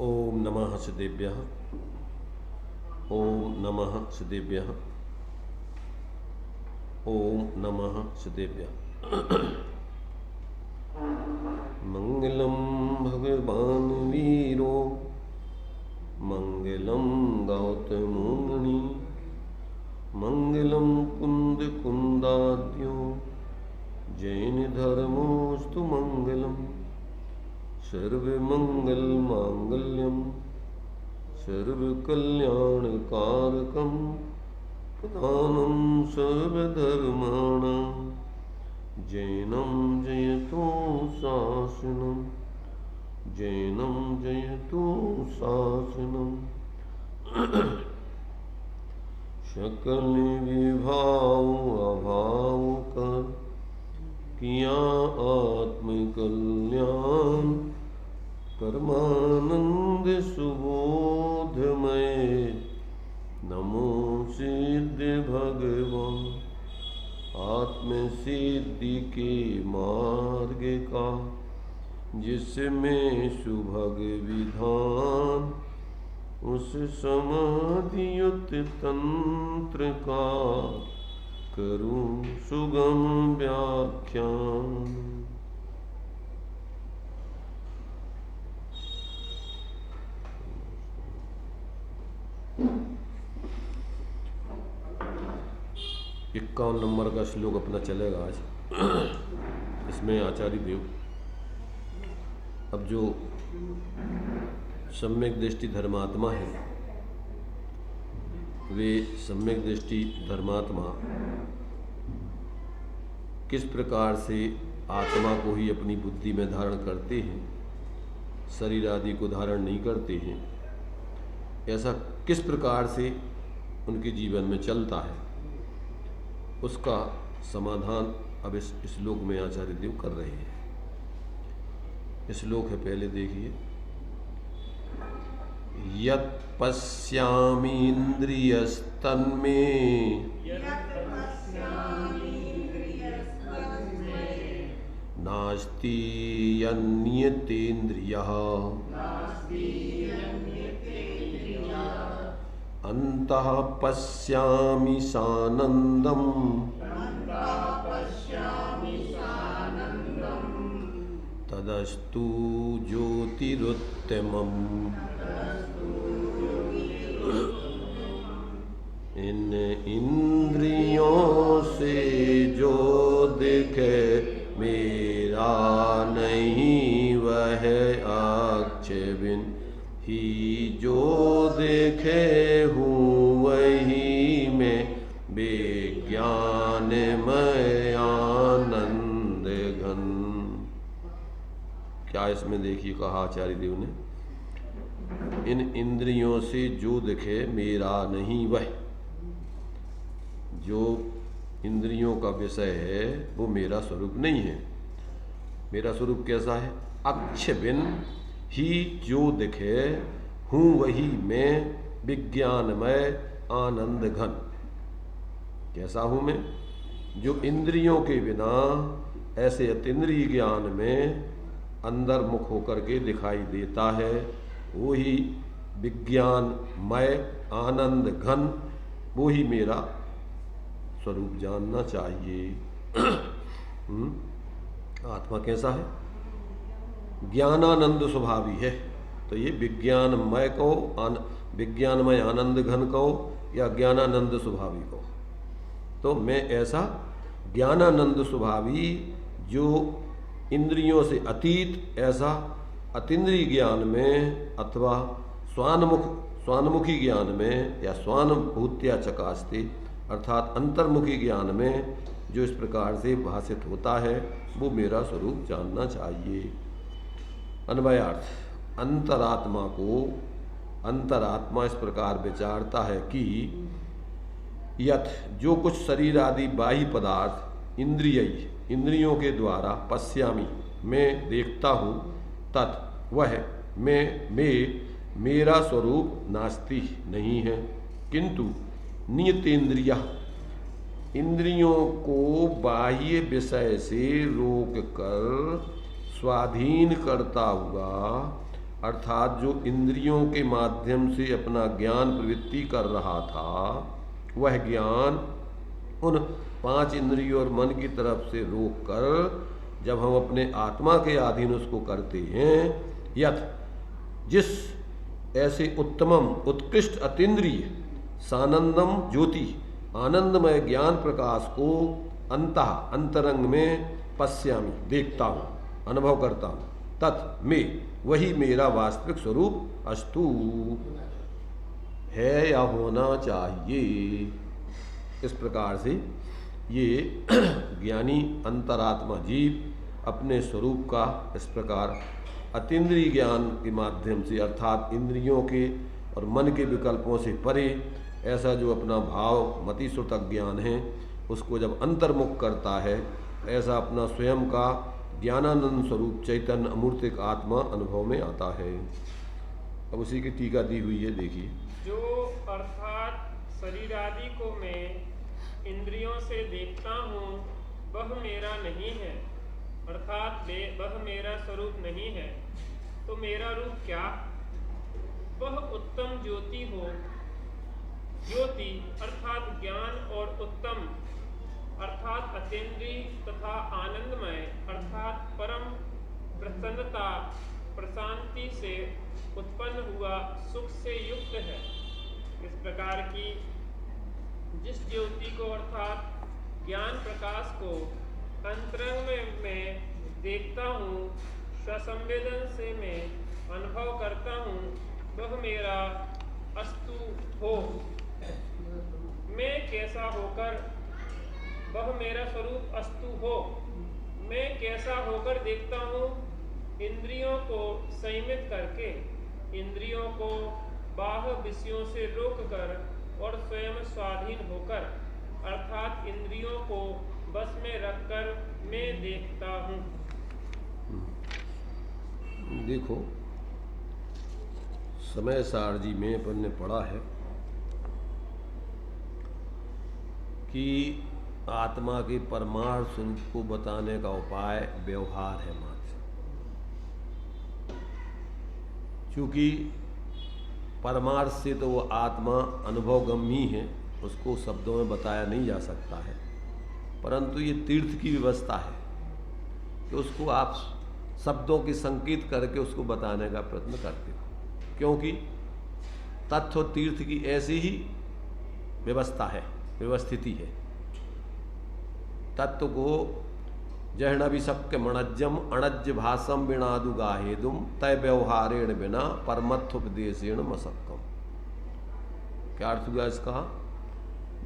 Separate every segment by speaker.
Speaker 1: ओम नमः सिद्धेभ्यः। ओम नमः सिद्धेभ्यः। ओम नमः सिद्धेभ्यः। मंगलम भगवान वीरो मंगलम गौतमोमुनि मंगलम कुंद कुंदाद्यो जैन धर्मोस्तु मंगलम सर्वमंगल मांगल्यम सर्वकल्याणकारकम प्रधानम सर्वधर्माणां जैनं जयतु शासनम जैनं जयतु शासनम। सकल विभाव अभाव कर किया आत्मकल्याण परमानंद सुबोधमय नमो सिद्ध भगवान। आत्म सिद्धि के मार्ग का जिसमें सुभग विधान उस समाधियुत तंत्र का करूं सुगम व्याख्यान। इक्यावन नंबर का श्लोक अपना चलेगा आज। इसमें आचार्य देव अब जो सम्यक दृष्टि धर्मात्मा है वे सम्यक दृष्टि धर्मात्मा किस प्रकार से आत्मा को ही अपनी बुद्धि में धारण करते हैं, शरीर आदि को धारण नहीं करते हैं, ऐसा किस प्रकार से उनके जीवन में चलता है, उसका समाधान अब इस श्लोक में आचार्य देव कर रहे हैं। श्लोक है, पहले देखिए। यत् पश्यामीन्द्रियस्तन्मे नास्ति यन्यतेन्द्रियः अन्तः पश्यामि सानन्दम् तदस्तु ज्योतिरुत्तमम्। इन इंद्रियों से जो दिखे मेरा नहीं वह अक्षय बिन ही जो देखे हूँ वही मैं विज्ञानमय आनंद घन। क्या इसमें देखिए कहा आचार्य देव ने, इन इंद्रियों से जो दिखे मेरा नहीं वह, जो इंद्रियों का विषय है वो मेरा स्वरूप नहीं है। मेरा स्वरूप कैसा है? अक्ष बिन ही जो दिखे हूँ वही मैं विज्ञानमय आनंद घन। कैसा हूँ मैं? जो इंद्रियों के बिना ऐसे अतीन्द्रिय ज्ञान में अंदर मुख होकर के दिखाई देता है, वो ही विज्ञानमय आनंद घन, वो ही मेरा स्वरूप जानना चाहिए। आत्मा कैसा है? ज्ञानानंद स्वभावी है। तो ये विज्ञानमय कहो, विज्ञानमय आनंद घन कहो या ज्ञानानंद स्वभावी कहो, तो मैं ऐसा ज्ञानानंद स्वभावी जो इंद्रियों से अतीत ऐसा अतीन्द्रिय ज्ञान में अथवा स्वानुभूति ज्ञान में या स्वानुभूत्या चकास्ते अर्थात अंतर्मुखी ज्ञान में जो इस प्रकार से भाषित होता है वो मेरा स्वरूप जानना चाहिए। अन्वयार्थ, अंतरात्मा इस प्रकार विचारता है कि यथ जो कुछ शरीर आदि बाह्य पदार्थ इंद्रियों के द्वारा पश्यामी मैं देखता हूँ, तत् वह मेरा स्वरूप नास्ति नहीं है, किंतु नियतेन्द्रिय इंद्रियों को बाह्य विषय से रोक कर स्वाधीन करता हुआ अर्थात जो इंद्रियों के माध्यम से अपना ज्ञान प्रवृत्ति कर रहा था, वह ज्ञान उन 5 इंद्रियों और मन की तरफ से रोक कर जब हम अपने आत्मा के अधीन उसको करते हैं, यथ जिस ऐसे उत्तमम उत्कृष्ट अतीन्द्रिय सानंदम ज्योति आनंदमय ज्ञान प्रकाश को अंतरंग में पश्यामि देखता हूँ, अनुभव करता हूँ, तत् में वही मेरा वास्तविक स्वरूप अस्तु है या होना चाहिए। इस प्रकार से ये ज्ञानी अंतरात्मा जीव अपने स्वरूप का इस प्रकार अतीन्द्रिय ज्ञान के माध्यम से, अर्थात इंद्रियों के और मन के विकल्पों से परे ऐसा जो अपना भाव मतिश्रुतक ज्ञान है उसको जब अंतर्मुख करता है, ऐसा अपना स्वयं का ज्ञानानंद स्वरूप चैतन्य अमूर्तिक आत्मा अनुभव में आता है। अब उसी की टीका दी हुई है, देखिए।
Speaker 2: जो अर्थात शरीर आदि को मैं इंद्रियों से देखता हूँ वह मेरा नहीं है, अर्थात वह मेरा स्वरूप नहीं है, तो मेरा रूप क्या? वह उत्तम ज्योति हो। ज्योति अर्थात ज्ञान और उत्तम अर्थात अतीन्द्रिय तथा आनंदमय अर्थात परम प्रसन्नता प्रशांति से उत्पन्न हुआ सुख से युक्त है। इस प्रकार की जिस ज्योति को अर्थात ज्ञान प्रकाश को अंतरंग में देखता हूँ, स्वसंवेदन से मैं अनुभव करता हूँ, वह मेरा अस्तु हो। मैं कैसा होकर, वह मेरा स्वरूप अस्तु हो। मैं कैसा होकर देखता हूँ? इंद्रियों को संयमित करके, इंद्रियों को बाह्य विषयों से रोककर और स्वयं स्वाधीन होकर, अर्थात इंद्रियों को बस में रखकर मैं देखता हूँ।
Speaker 1: देखो, समय सारजी में अपन ने पढ़ा है कि आत्मा के परमार्थ स्वरूप को बताने का उपाय व्यवहार है मात्र। क्योंकि परमार्थ से तो वो आत्मा अनुभवगम्य है, उसको शब्दों में बताया नहीं जा सकता है, परंतु ये तीर्थ की व्यवस्था है कि उसको आप शब्दों के संकेत करके उसको बताने का प्रयत्न करते हो, क्योंकि तत्व तीर्थ की ऐसी ही व्यवस्था है, व्यवस्थिति है। तत्व को जहण भी शक्य मणज्जम अणज्य भाषम बिनादु गाहेदुम तय व्यवहारेण बिना परमत्थोपदेशेण मशक्कम। क्या अर्थ हुआ इसका?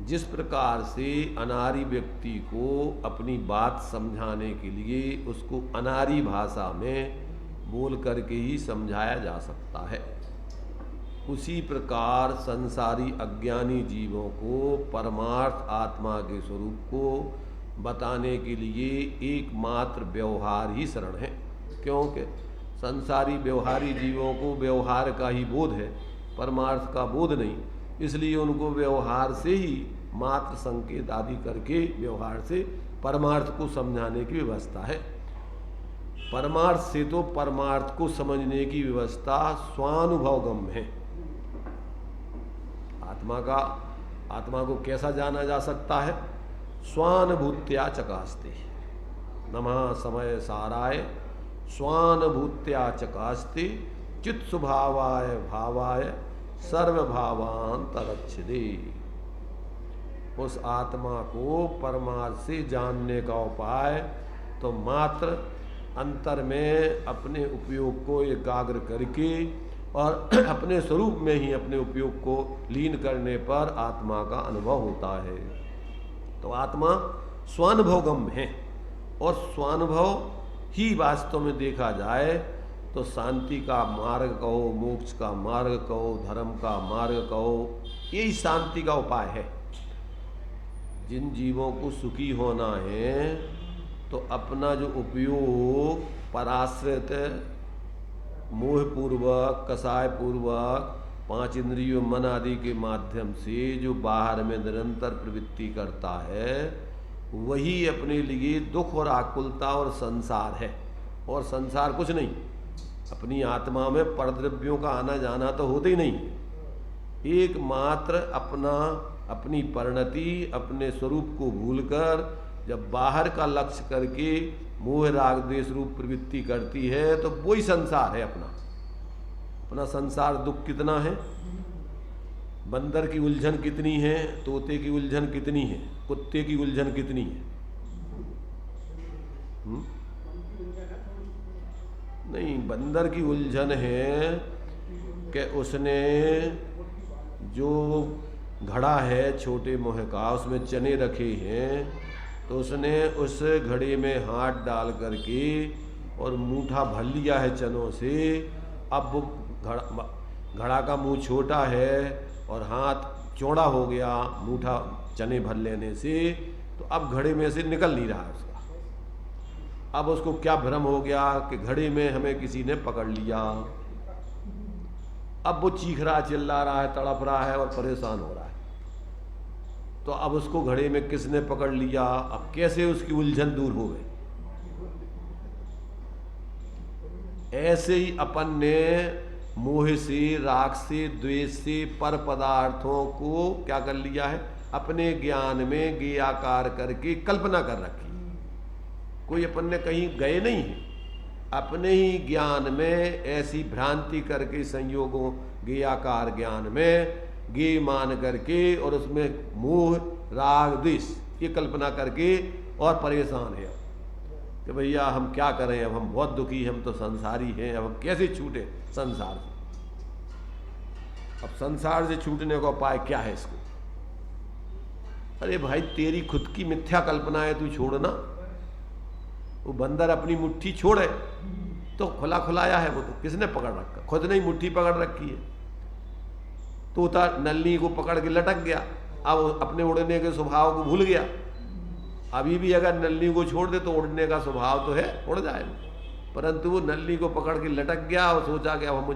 Speaker 1: जिस प्रकार से अनारी व्यक्ति को अपनी बात समझाने के लिए उसको अनारी भाषा में बोल करके ही समझाया जा सकता है, उसी प्रकार संसारी अज्ञानी जीवों को परमार्थ आत्मा के स्वरूप को बताने के लिए एकमात्र व्यवहार ही शरण है। क्योंकि संसारी व्यवहारी जीवों को व्यवहार का ही बोध है, परमार्थ का बोध नहीं, इसलिए उनको व्यवहार से ही मात्र संकेत आदि करके व्यवहार से परमार्थ को समझाने की व्यवस्था है। परमार्थ से तो परमार्थ को समझने की व्यवस्था स्वानुभवगम है। आत्मा को कैसा जाना जा सकता है? स्वानुभूत्या चकास्ते। नमः समय साराय स्वानुभूत्या चकास्ते चित स्वभावाय भावाय सर्वभावांतरच्छिदे। उस आत्मा को परमार्थ से जानने का उपाय तो मात्र अंतर में अपने उपयोग को एकाग्र करके और अपने स्वरूप में ही अपने उपयोग को लीन करने पर आत्मा का अनुभव होता है। तो आत्मा स्वानुभवगम है, और स्वानुभव ही वास्तव में देखा जाए तो शांति का मार्ग कहो, मोक्ष का मार्ग कहो, धर्म का मार्ग कहो, यही शांति का उपाय है। जिन जीवों को सुखी होना है तो अपना जो उपयोग पराश्रित मोहपूर्वक कषायपूर्वक 5 इंद्रियों मन आदि के माध्यम से जो बाहर में निरंतर प्रवृत्ति करता है, वही अपने लिए दुख और आकुलता और संसार है, और संसार कुछ नहीं। अपनी आत्मा में परद्रव्यों का आना जाना तो होते ही नहीं। एकमात्र अपनी परिणति, अपने स्वरूप को भूलकर जब बाहर का लक्ष्य करके मोह राग द्वेष रूप प्रवृत्ति करती है तो वही संसार है। अपना संसार दुख कितना है, बंदर की उलझन कितनी है, तोते की उलझन कितनी है, कुत्ते की उलझन कितनी है? नहीं, बंदर की उलझन है कि उसने जो घड़ा है छोटे मोह का, उसमें चने रखे हैं, तो उसने उस घड़े में हाथ डाल करके और मूठा भर लिया है चनों से। अब वो घड़ा का मुंह छोटा है और हाथ चौड़ा हो गया मूठा चने भर लेने से, तो अब घड़े में से निकल नहीं रहा है उसका। अब उसको क्या भ्रम हो गया कि घड़े में हमें किसी ने पकड़ लिया। अब वो चीख रहा, चिल्ला रहा है, तड़प रहा है और परेशान हो रहा है। तो अब उसको घड़े में किसने पकड़ लिया, अब कैसे उसकी उलझन दूर हो गई। ऐसे ही अपन ने मोह से, राग से, द्वेष से पर पदार्थों को क्या कर लिया है, अपने ज्ञान में ज्ञेयाकार करके कल्पना कर रखी। कोई अपन ने कहीं गए नहीं है, अपने ही ज्ञान में ऐसी भ्रांति करके संयोगों ज्ञेयाकार ज्ञान में ज्ञेय मान करके और उसमें मोह राग द्वेष ये कल्पना करके और परेशान है कि भैया हम क्या करें, अब हम बहुत दुखी हैं, हम तो संसारी हैं, अब हम कैसे छूटे संसार से। अब संसार से छूटने का उपाय क्या है इसको? अरे भाई, तेरी खुद की मिथ्या कल्पना है, तू छोड़ना। वो बंदर अपनी मुट्ठी छोड़े तो खुला खुलाया है, वो तो किसने पकड़ रखा, खुद ने ही मुट्ठी पकड़ रखी है। तोता नल्ली को पकड़ के लटक गया, अब अपने उड़ने के स्वभाव को भूल गया। अभी भी अगर नल्ली को छोड़ दे तो उड़ने का स्वभाव तो है, उड़ जाए, परंतु वो नल्ली को पकड़ के लटक गया और सोचा कि अब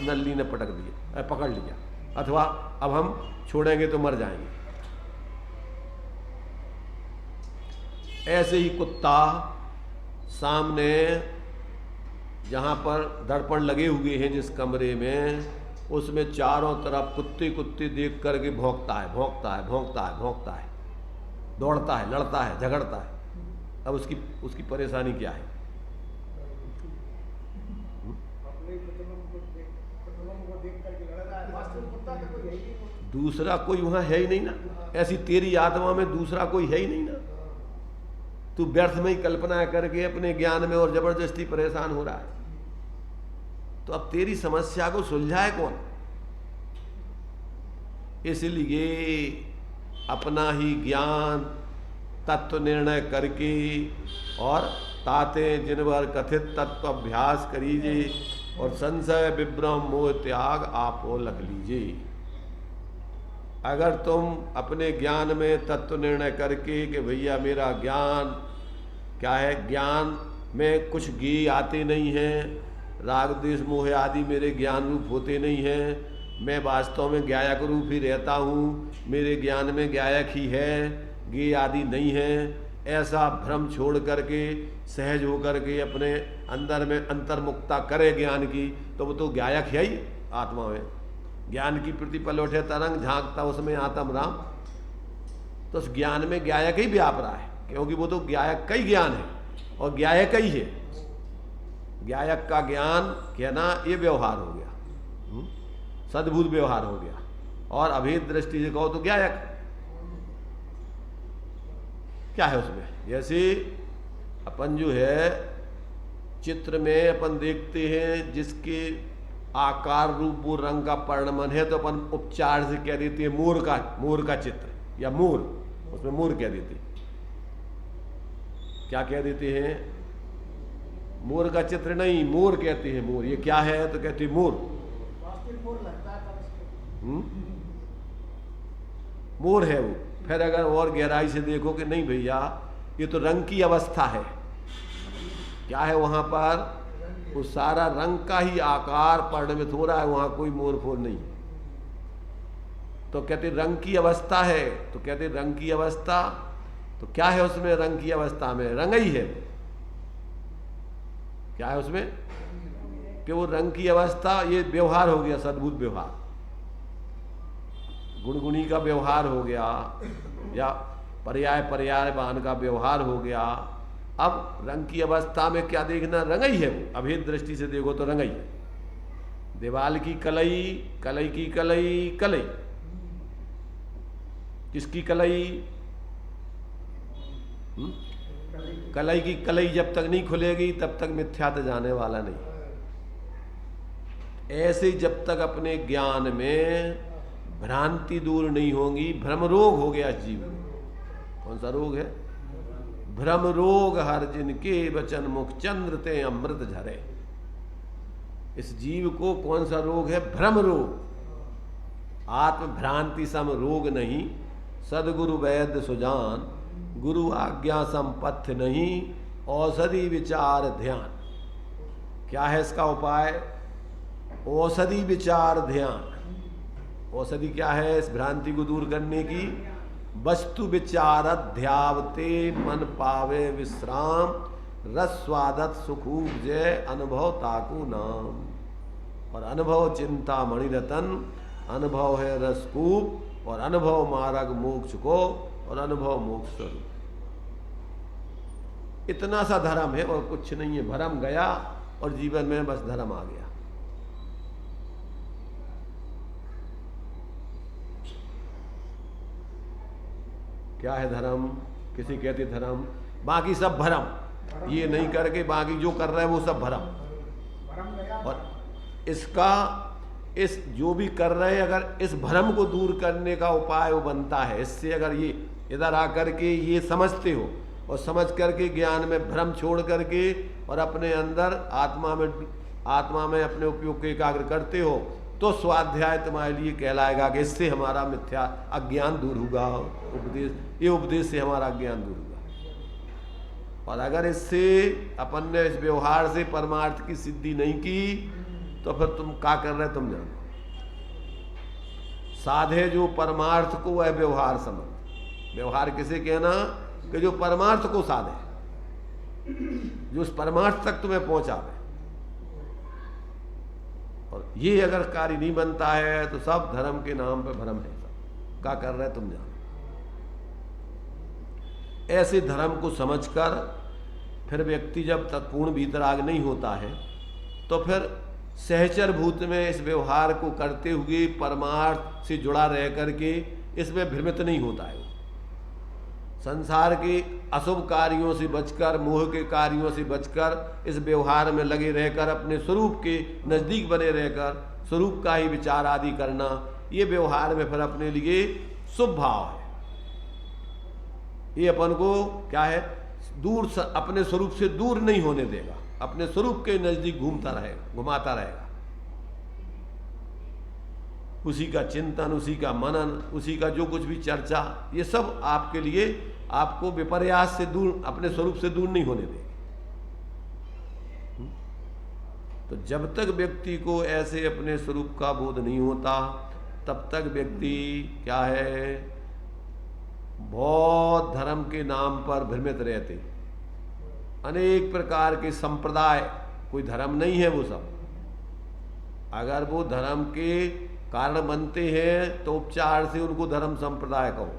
Speaker 1: नल्ली ने पकड़ लिया, अथवा अब हम छोड़ेंगे तो मर जाएंगे। ऐसे ही कुत्ता सामने जहाँ पर दर्पण लगे हुए हैं जिस कमरे में, उसमें चारों तरफ कुत्ते कुत्ते देख करके भौंकता है, दौड़ता है, लड़ता है, झगड़ता है। अब उसकी परेशानी क्या है? दूसरा कोई वहां है ही नहीं ना, ऐसी तेरी आत्मा में दूसरा कोई है ही नहीं ना। तू व्यर्थ में ही कल्पना करके अपने ज्ञान में और जबरदस्ती परेशान हो रहा है। तो अब तेरी समस्या को सुलझाए कौन? इसलिए अपना ही ज्ञान तत्व निर्णय करके और ताते जिनवर कथित तत्व अभ्यास करीजिए और संशय विभ्रम मोह त्याग आपो लख लीजिए। अगर तुम अपने ज्ञान में तत्व निर्णय करके कि भैया मेरा ज्ञान क्या है, ज्ञान में कुछ ज्ञेय आते नहीं हैं, राग द्वेष मोह आदि मेरे ज्ञान रूप होते नहीं हैं, मैं वास्तव में ज्ञायक रूप ही रहता हूँ, मेरे ज्ञान में ज्ञायक ही है, ज्ञेय आदि नहीं है, ऐसा भ्रम छोड़ करके सहज होकर के अपने अंदर में अंतर्मुक्ता करे ज्ञान की, तो वो तो ज्ञायक है ही आत्मा में। ज्ञान की प्रतिपल उठे तरंग झांकता उसमें आत्म राम, तो उस ज्ञान में ज्ञायक ही व्याप रहा है, क्योंकि वो तो ज्ञायक का ही ज्ञान है और ज्ञायक ही है। ज्ञायक का ज्ञान कहना ये व्यवहार हो गया, सद्भूत व्यवहार हो गया, और अभेद दृष्टि से कहो तो ज्ञायक क्या है उसमें। जैसे अपन जो है चित्र में अपन देखते हैं जिसके आकार रूप वो रंग का परिणमन है, तो अपन उपचार से कह देते हैं मोर का चित्र या मोर, उसमें मोर कह देते हैं। क्या कह देते हैं? मोर का चित्र नहीं, मोर कहते हैं। मोर ये क्या है? तो कहते हैं मोर। मोर है वो। फिर अगर और गहराई से देखो कि नहीं भैया ये तो रंग की अवस्था है, क्या है वहां पर? वो सारा रंग का ही आकार परिणमित हो रहा है, वहां कोई मोर फोर नहीं। तो कहते रंग की अवस्था है, तो कहते रंग की अवस्था, तो क्या है उसमें? रंग की अवस्था में रंग ही है। क्या है उसमें? कि वो रंग की अवस्था, ये व्यवहार हो गया सद्भुत व्यवहार, गुणगुणी का व्यवहार हो गया, या पर्यायवान का व्यवहार हो गया। अब रंग की अवस्था में क्या देखना, रंगई है वो, अभेद दृष्टि से देखो तो रंगई है। दीवाल की कलई, कलई की कलई, कलई किसकी कलई? कलई की कलई जब तक नहीं खुलेगी तब तक मिथ्यात जाने वाला नहीं। ऐसे जब तक अपने ज्ञान में भ्रांति दूर नहीं होगी, भ्रम रोग हो गया जीव को। कौन सा रोग है? भ्रम रोग हर जिनके वचन मुख चंद्र ते अमृत झरे। इस जीव को कौन सा रोग है? भ्रम रोग। आत्म भ्रांति सम रोग नहीं, सदगुरु वैद्य सुजान, गुरु आज्ञा संपथ नहीं, औषधि विचार ध्यान। क्या है इसका उपाय? औषधि विचार ध्यान। औषधि क्या है इस भ्रांति को दूर करने की? वस्तु विचार ध्यावते मन पावे विश्राम, रस स्वादत सुख उपजय अनुभव ताकू नाम। और अनुभव चिंता मणिरतन, अनुभव है रसकूप, और अनुभव मार्ग मोक्ष को, और अनुभव मोक्ष स्वरूप। इतना सा धर्म है और कुछ नहीं है। भरम गया और जीवन में बस धर्म आ गया। क्या है धर्म? किसी कहते धर्म, बाकी सब भरम। ये नहीं करके बाकी जो कर रहा है वो सब भरम। और इसका इस जो भी कर रहे हैं, अगर इस भ्रम को दूर करने का उपाय वो बनता है, इससे अगर ये इधर आकर के ये समझते हो और समझ करके ज्ञान में भ्रम छोड़ करके और अपने अंदर आत्मा में अपने उपयोग को एकाग्र करते हो, तो स्वाध्याय तुम्हारे लिए कहलाएगा कि इससे हमारा मिथ्या अज्ञान दूर होगा। ये उपदेश से हमारा अज्ञान दूर होगा। और अगर इससे अपन ने इस व्यवहार से परमार्थ की सिद्धि नहीं की तो फिर तुम क्या कर रहे तुम जानो। साधे जो परमार्थ को वह व्यवहार समझ। व्यवहार किसे कहना? कि जो परमार्थ को साधे, जो उस परमार्थ तक तुम्हें पहुंचावे। और ये अगर कार्य नहीं बनता है तो सब धर्म के नाम पे भ्रम है। सब क्या कर रहे तुम जानो। ऐसे धर्म को समझकर फिर व्यक्ति जब तक पूर्ण वीतराग नहीं होता है तो फिर सहचर भूत में इस व्यवहार को करते हुए परमार्थ से जुड़ा रह करके इसमें भ्रमित नहीं होता है। संसार के अशुभ कार्यों से बचकर, मोह के कार्यों से बचकर इस व्यवहार में लगे रहकर अपने स्वरूप के नजदीक बने रहकर स्वरूप का ही विचार आदि करना, ये व्यवहार में फिर अपने लिए शुभ भाव है। ये अपन को क्या है? दूर अपने स्वरूप से दूर नहीं होने देगा, अपने स्वरूप के नजदीक घुमाता रहेगा। उसी का चिंतन, उसी का मनन, उसी का जो कुछ भी चर्चा, ये सब आपके लिए आपको विपर्यास से दूर, अपने स्वरूप से दूर नहीं होने देगी। तो जब तक व्यक्ति को ऐसे अपने स्वरूप का बोध नहीं होता तब तक व्यक्ति क्या है? बहुत धर्म के नाम पर भ्रमित रहते। अनेक प्रकार के संप्रदाय, कोई धर्म नहीं है वो सब। अगर वो धर्म के कारण बनते हैं तो उपचार से उनको धर्म संप्रदाय कहो,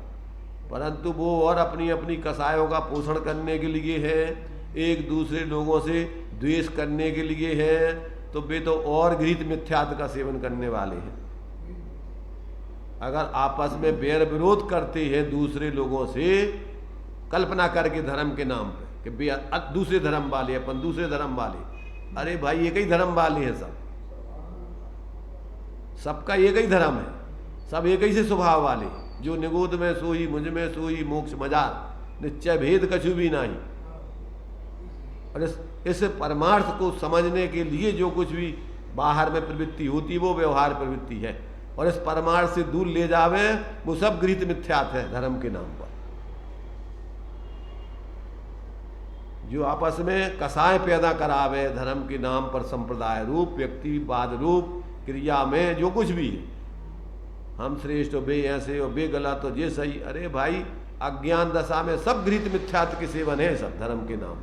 Speaker 1: परंतु वो और अपनी अपनी कसायों का पोषण करने के लिए है, एक दूसरे लोगों से द्वेष करने के लिए है, तो वे तो और घृत मिथ्यात्व का सेवन करने वाले हैं। अगर आपस में बैर विरोध करते हैं दूसरे लोगों से, कल्पना करके धर्म के नाम पे कि दूसरे धर्म वाले, अपन दूसरे धर्म वाले, अरे भाई एक ही धर्म वाले हैं सब, सबका एक ही धर्म है, सब एक ही से स्वभाव वाले, जो निगोद में सोई मुझ में सोई मोक्ष मजार, निश्चय भेद कछु भी नहीं। और इस परमार्थ को समझने के लिए जो कुछ भी बाहर में प्रवृत्ति होती वो व्यवहार प्रवृत्ति है, और इस परमार्थ से दूर ले जावे वो सब घृत मिथ्यात है धर्म के नाम पर। जो आपस में कसाय पैदा करावे धर्म के नाम पर, संप्रदाय रूप, व्यक्तिवाद रूप क्रिया में जो कुछ भी है, हम श्रेष्ठ हो, बे ऐसे हो, बे गलत हो, ये सही, अरे भाई अज्ञान दशा में सब घृत मिथ्यात्व के सेवन है सब धर्म के नाम।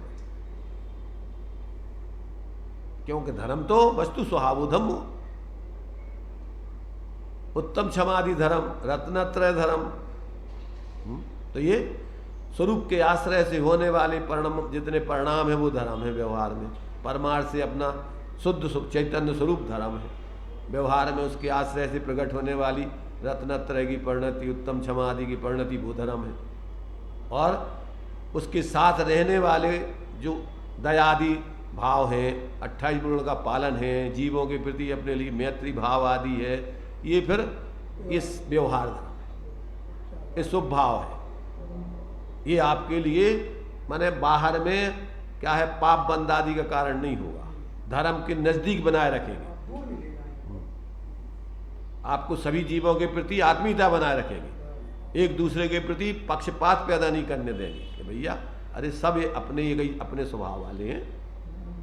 Speaker 1: क्योंकि धर्म तो वस्तु स्वभावो धम्मो, उत्तम क्षमादि धर्म, रत्नत्रय धर्म। तो ये स्वरूप के आश्रय से होने वाले परिणाम, जितने परिणाम है वो धर्म है। व्यवहार में परमार्थ से अपना शुद्ध चैतन्य स्वरूप धर्म है, व्यवहार में उसके आश्रय से प्रकट होने वाली रत्नत्रय की परिणति, उत्तम क्षमा आदि की परिणति वो धर्म है। और उसके साथ रहने वाले जो दयादि भाव हैं, 28 गुणों का पालन है, जीवों के प्रति अपने लिए मैत्री भाव आदि है, ये फिर इस व्यवहार धर्म है, ये शुभ भाव है। ये आपके लिए माने बाहर में क्या है, पाप बंद आदि का कारण नहीं होगा, धर्म के नजदीक बनाए रखेंगे, आपको सभी जीवों के प्रति आत्मीयता बनाए रखेंगे, एक दूसरे के प्रति पक्षपात पैदा नहीं करने देंगे कि भैया अरे सब ये अपने स्वभाव वाले हैं,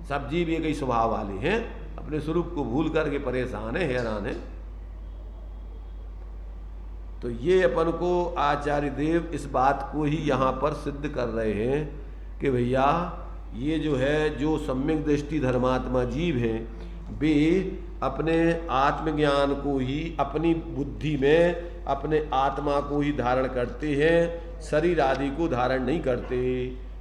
Speaker 1: सब जीव एक ही स्वभाव वाले हैं, अपने स्वरूप को भूल करके परेशान है, हैरान है। तो ये अपन को आचार्य देव इस बात को ही यहाँ पर सिद्ध कर रहे हैं कि भैया ये जो है, जो सम्यक दृष्टि धर्मात्मा जीव हैं, वे अपने आत्मज्ञान को ही अपनी बुद्धि में अपने आत्मा को ही धारण करते हैं, शरीर आदि को धारण नहीं करते,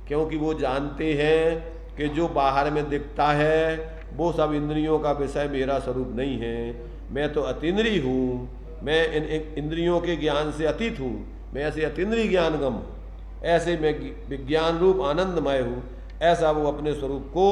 Speaker 1: क्योंकि वो जानते हैं कि जो बाहर में दिखता है वो सब इंद्रियों का विषय मेरा स्वरूप नहीं है। मैं तो अतीन्द्रिय हूँ, मैं इन इंद्रियों के ज्ञान से अतीत हूँ, मैं ऐसे अतीन्द्रिय ज्ञानगम हूँ, ऐसे मैं विज्ञान रूप आनंदमय हूँ। ऐसा वो अपने स्वरूप को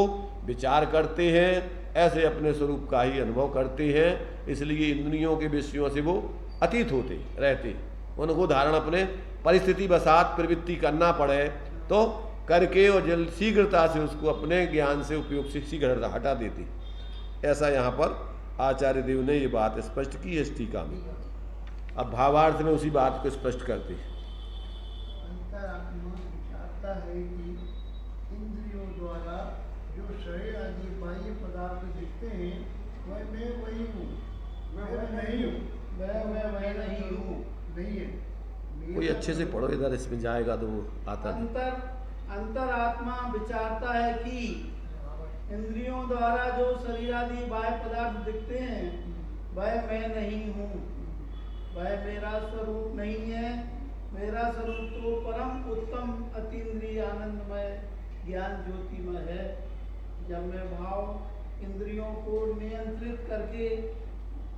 Speaker 1: विचार करते हैं, ऐसे अपने स्वरूप का ही अनुभव करते हैं, इसलिए इंद्रियों के विषयों से वो अतीत होते रहते। उनको धारण अपने परिस्थिति बसात प्रवृत्ति करना पड़े तो करके और जल्द शीघ्रता से उसको अपने ज्ञान से उपयोग से शीघ्रता हटा देते। ऐसा यहाँ पर आचार्य देव ने ये बात स्पष्ट की है इस टीका में। अब भावार्थ में उसी बात को स्पष्ट करते हैं।
Speaker 3: अंतरात्मा विचारता है कि इंद्रियों द्वारा जो शरीर आदि बाह्य पदार्थ दिखते हैं वह मैं वही हूँ, वह नहीं हूँ, वह नहीं हूँ, नहीं है।
Speaker 1: कोई अच्छे से पढ़ो इधर, इसमें जाएगा तो वो आता नहीं।
Speaker 3: अंतरात्मा विचारता है कि इंद्रियों द्वारा जो शरीर आदि बाह्य पदार्थ दिखते हैं वह मैं नहीं हूँ, वह मेरा स्वरूप नहीं है। मेरा स्वरूप तो परम उत्तम अतीन्द्रिय आनंदमय ज्ञान ज्योतिमय है। जब मैं भाव इंद्रियों को नियंत्रित करके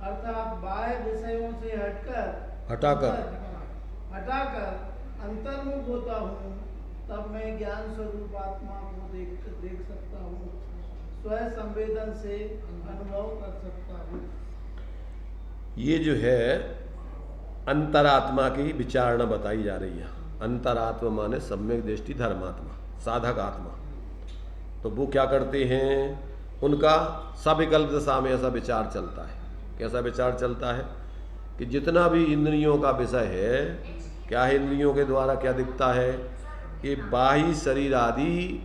Speaker 3: अर्थात बाह्य विषयों से हटाकर अंतर्मुख होता हूँ, तब मैं ज्ञान स्वरूप आत्मा को देख सकता हूँ, स्वयं संवेदन से अनुभव कर सकता हूँ।
Speaker 1: ये जो है अंतरात्मा की विचारणा बताई जा रही है। अंतरात्मा माने सम्यक दृष्टि धर्मात्मा, साधक आत्मा। तो वो क्या करते हैं, उनका सविकल्प दशा में ऐसा विचार चलता है। कैसा विचार चलता है कि जितना भी इंद्रियों का विषय है, क्या है, इंद्रियों के द्वारा क्या दिखता है, कि बाह्य शरीर आदि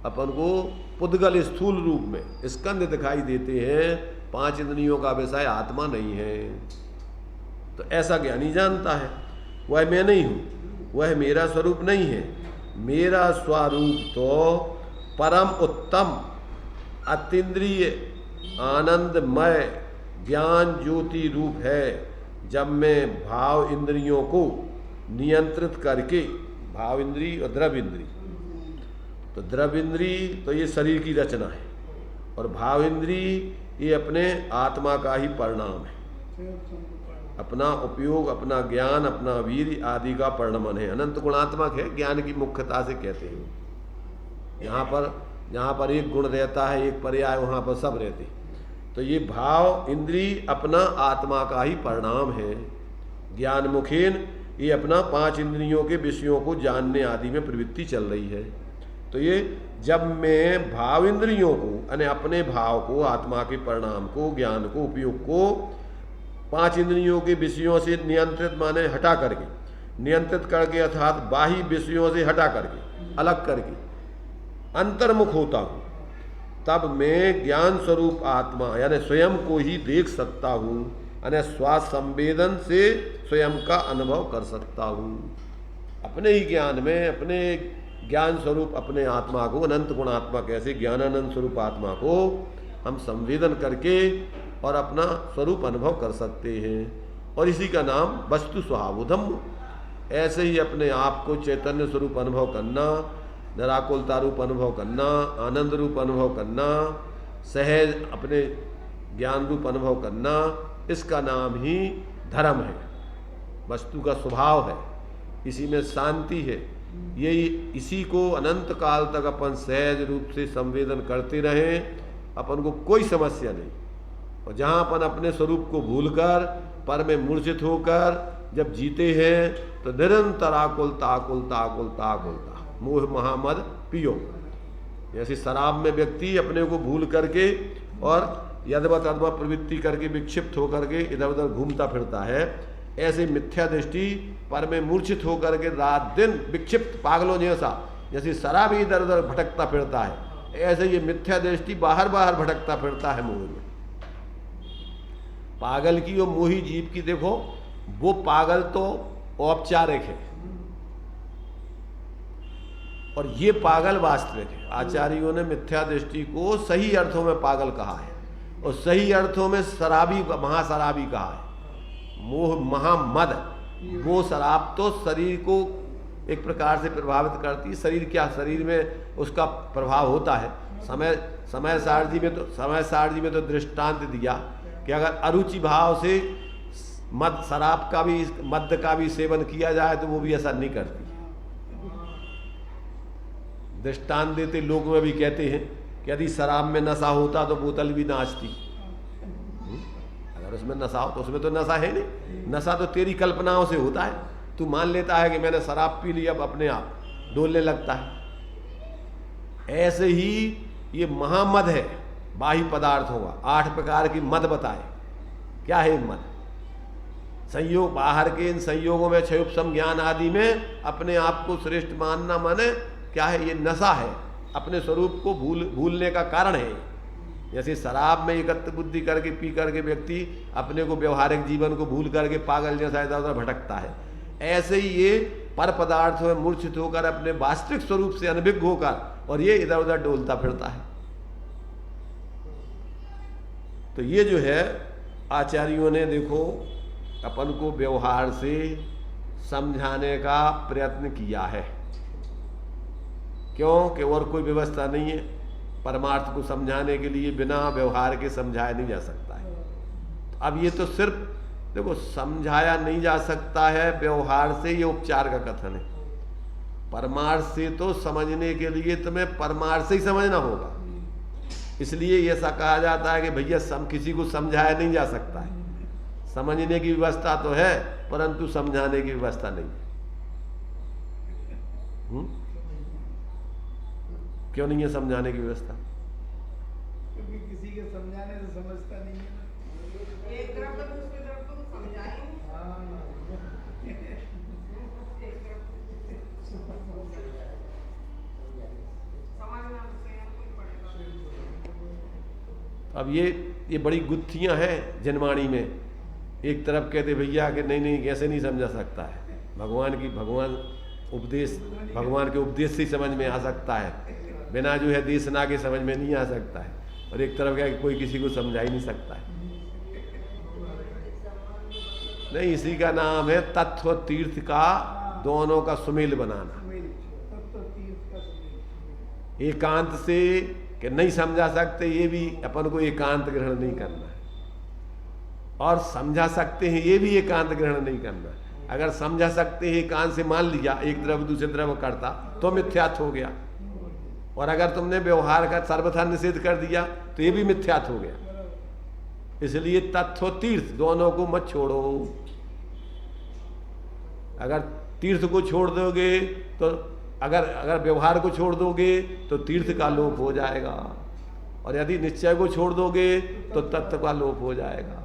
Speaker 1: अपन को पुद्गल स्थूल रूप में स्कंद दिखाई देते हैं, 5 इंद्रियों का विषय आत्मा नहीं है। तो ऐसा ज्ञानी जानता है वह मैं नहीं हूँ, वह मेरा स्वरूप नहीं है। मेरा स्वरूप तो परम उत्तम अतीन्द्रिय आनंदमय ज्ञान ज्योति रूप है। जब मैं भाव इंद्रियों को नियंत्रित करके, भाव इंद्री और द्रव्य इंद्री, तो द्रव्य इंद्री तो ये शरीर की रचना है और भाव इंद्री ये अपने आत्मा का ही परिणाम है, अपना उपयोग, अपना ज्ञान, अपना वीर आदि का परिणमन है, अनंत गुणात्मक है। ज्ञान की मुख्यता से कहते हैं। जहाँ पर एक गुण रहता है, एक पर्याय, वहाँ पर सब रहते हैं। तो ये भाव इंद्री अपना आत्मा का ही परिणाम है। ज्ञान मुखेन ये अपना 5 इंद्रियों के विषयों को जानने आदि में प्रवृत्ति चल रही है। तो ये जब मैं भाव इंद्रियों को यानी अपने भाव को, आत्मा के परिणाम को, ज्ञान को, उपयोग को 5 इंद्रियों के विषयों से नियंत्रित माने हटा करके, नियंत्रित करके अर्थात बाह्य विषयों से हटा करके, अलग करके अंतर्मुख होता हूँ, तब मैं ज्ञान स्वरूप आत्मा यानी स्वयं को ही देख सकता हूँ, यानी स्वास्थ्य संवेदन से स्वयं का अनुभव कर सकता हूँ। अपने ही ज्ञान में, अपने ज्ञान स्वरूप अपने आत्मा को, अनंत गुणात्मा कैसे ज्ञानानंद स्वरूप आत्मा को हम संवेदन करके और अपना स्वरूप अनुभव कर सकते हैं। और इसी का नाम वस्तु स्वभावोधम। ऐसे ही अपने आप को चैतन्य स्वरूप अनुभव करना, निराकुलता रूप अनुभव करना, आनंद रूप अनुभव करना, सहज अपने ज्ञान रूप अनुभव करना, इसका नाम ही धर्म है। वस्तु का स्वभाव है, इसी में शांति है। यही इसी को अनंत काल तक अपन सहज रूप से संवेदन करते रहें, अपन को कोई समस्या नहीं। और जहाँ अपन अपने स्वरूप को भूलकर पर में मूर्छित होकर जब जीते हैं तो निरंतर आकुलता आकुलता आकुलता आकुलता, मोह महामद पियो। जैसे शराब में व्यक्ति अपने को भूल करके और यदवत अदवत प्रवृत्ति करके विक्षिप्त होकर के इधर उधर घूमता फिरता है, ऐसे मिथ्या दृष्टि पर में मूर्छित होकर के रात दिन विक्षिप्त पागलों जैसा, जैसे शराब इधर उधर भटकता फिरता है, ऐसे ये मिथ्या दृष्टि बाहर बाहर भटकता फिरता है मोह में। पागल की और मोही जीव की देखो, वो पागल तो औपचारिक है और ये पागल वास्तविक है। आचार्यों ने मिथ्या दृष्टि को सही अर्थों में पागल कहा है और सही अर्थों में शराबी महाशराबी कहा है। मोह महामद, वो शराब तो शरीर को एक प्रकार से प्रभावित करती है। शरीर क्या, शरीर में उसका प्रभाव होता है। समय सारजी में तो दृष्टांत दिया कि अगर अरुचि भाव से मद्य का भी सेवन किया जाए तो वो भी ऐसा नहीं करती। दृष्टांत देते लोग में भी कहते हैं कि यदि शराब में नशा होता तो बोतल भी नाचती। अगर उसमें नशा हो तो उसमें तो नशा है नहीं, नशा तो तेरी कल्पनाओं से होता है। तू मान लेता है कि मैंने शराब पी ली, अब अपने आप डोलने लगता है। ऐसे ही ये महामद है बाह्य पदार्थों का। 8 प्रकार की मद बताए। क्या है मद? संयोग, बाहर के इन संयोगों में क्षयोपशम ज्ञान आदि में अपने आप को श्रेष्ठ मानना, माने क्या है? ये नशा है, अपने स्वरूप को भूलने का कारण है। जैसे शराब में एकत्र बुद्धि करके पी करके व्यक्ति अपने को व्यवहारिक जीवन को भूल करके पागल जैसा इधर उधर भटकता है, ऐसे ही ये पर पदार्थ में मूर्छित होकर अपने वास्तविक स्वरूप से अनभिज्ञ होकर और ये इधर उधर डोलता फिरता है। तो ये जो है आचार्यों ने देखो अपन को व्यवहार से समझाने का प्रयत्न किया है। क्यों? कि और कोई व्यवस्था नहीं है। परमार्थ को समझाने के लिए बिना व्यवहार के समझाया नहीं जा सकता है। तो अब ये तो सिर्फ देखो समझाया नहीं जा सकता है व्यवहार से, ये उपचार का कथन है। परमार्थ से तो समझने के लिए तुम्हें परमार्थ से ही समझना होगा। इसलिए ऐसा कहा जाता है कि भैया किसी को समझाया नहीं जा सकता है। समझने की व्यवस्था तो है परंतु समझाने की व्यवस्था नहीं है। क्यों नहीं है समझाने की व्यवस्था?
Speaker 3: क्योंकि किसी के समझाने से समझता नहीं है।
Speaker 4: एक तरफ तो दूसरी तरफ तो समझाएं।
Speaker 1: अब ये बड़ी गुत्थियां हैं जनवाणी में। एक तरफ कहते भैया कि नहीं कैसे नहीं समझा सकता है, भगवान के उपदेश से समझ में आ सकता है, बिना जो है देशना के समझ में नहीं आ सकता है। और एक तरफ क्या कोई किसी को समझा ही नहीं सकता है। नहीं, इसी का नाम है तत्व तीर्थ का दोनों का सुमेल बनाना। एकांत से कि नहीं समझा सकते, ये भी अपन को एकांत ग्रहण नहीं करना है। और समझा सकते हैं, ये भी एकांत ग्रहण नहीं करना है। अगर समझा सकते हैं एकांत से मान लिया, एक द्रव्य दूसरे द्रव्य करता तो मिथ्यात्व हो गया। और अगर तुमने व्यवहार का सर्वथा निषेध कर दिया तो ये भी मिथ्यात्व हो गया। इसलिए तत्व तीर्थ दोनों को मत छोड़ो। अगर तीर्थ को छोड़ दोगे तो अगर व्यवहार को छोड़ दोगे तो तीर्थ का लोप हो जाएगा, और यदि निश्चय को छोड़ दोगे तो तत्व का लोप हो जाएगा।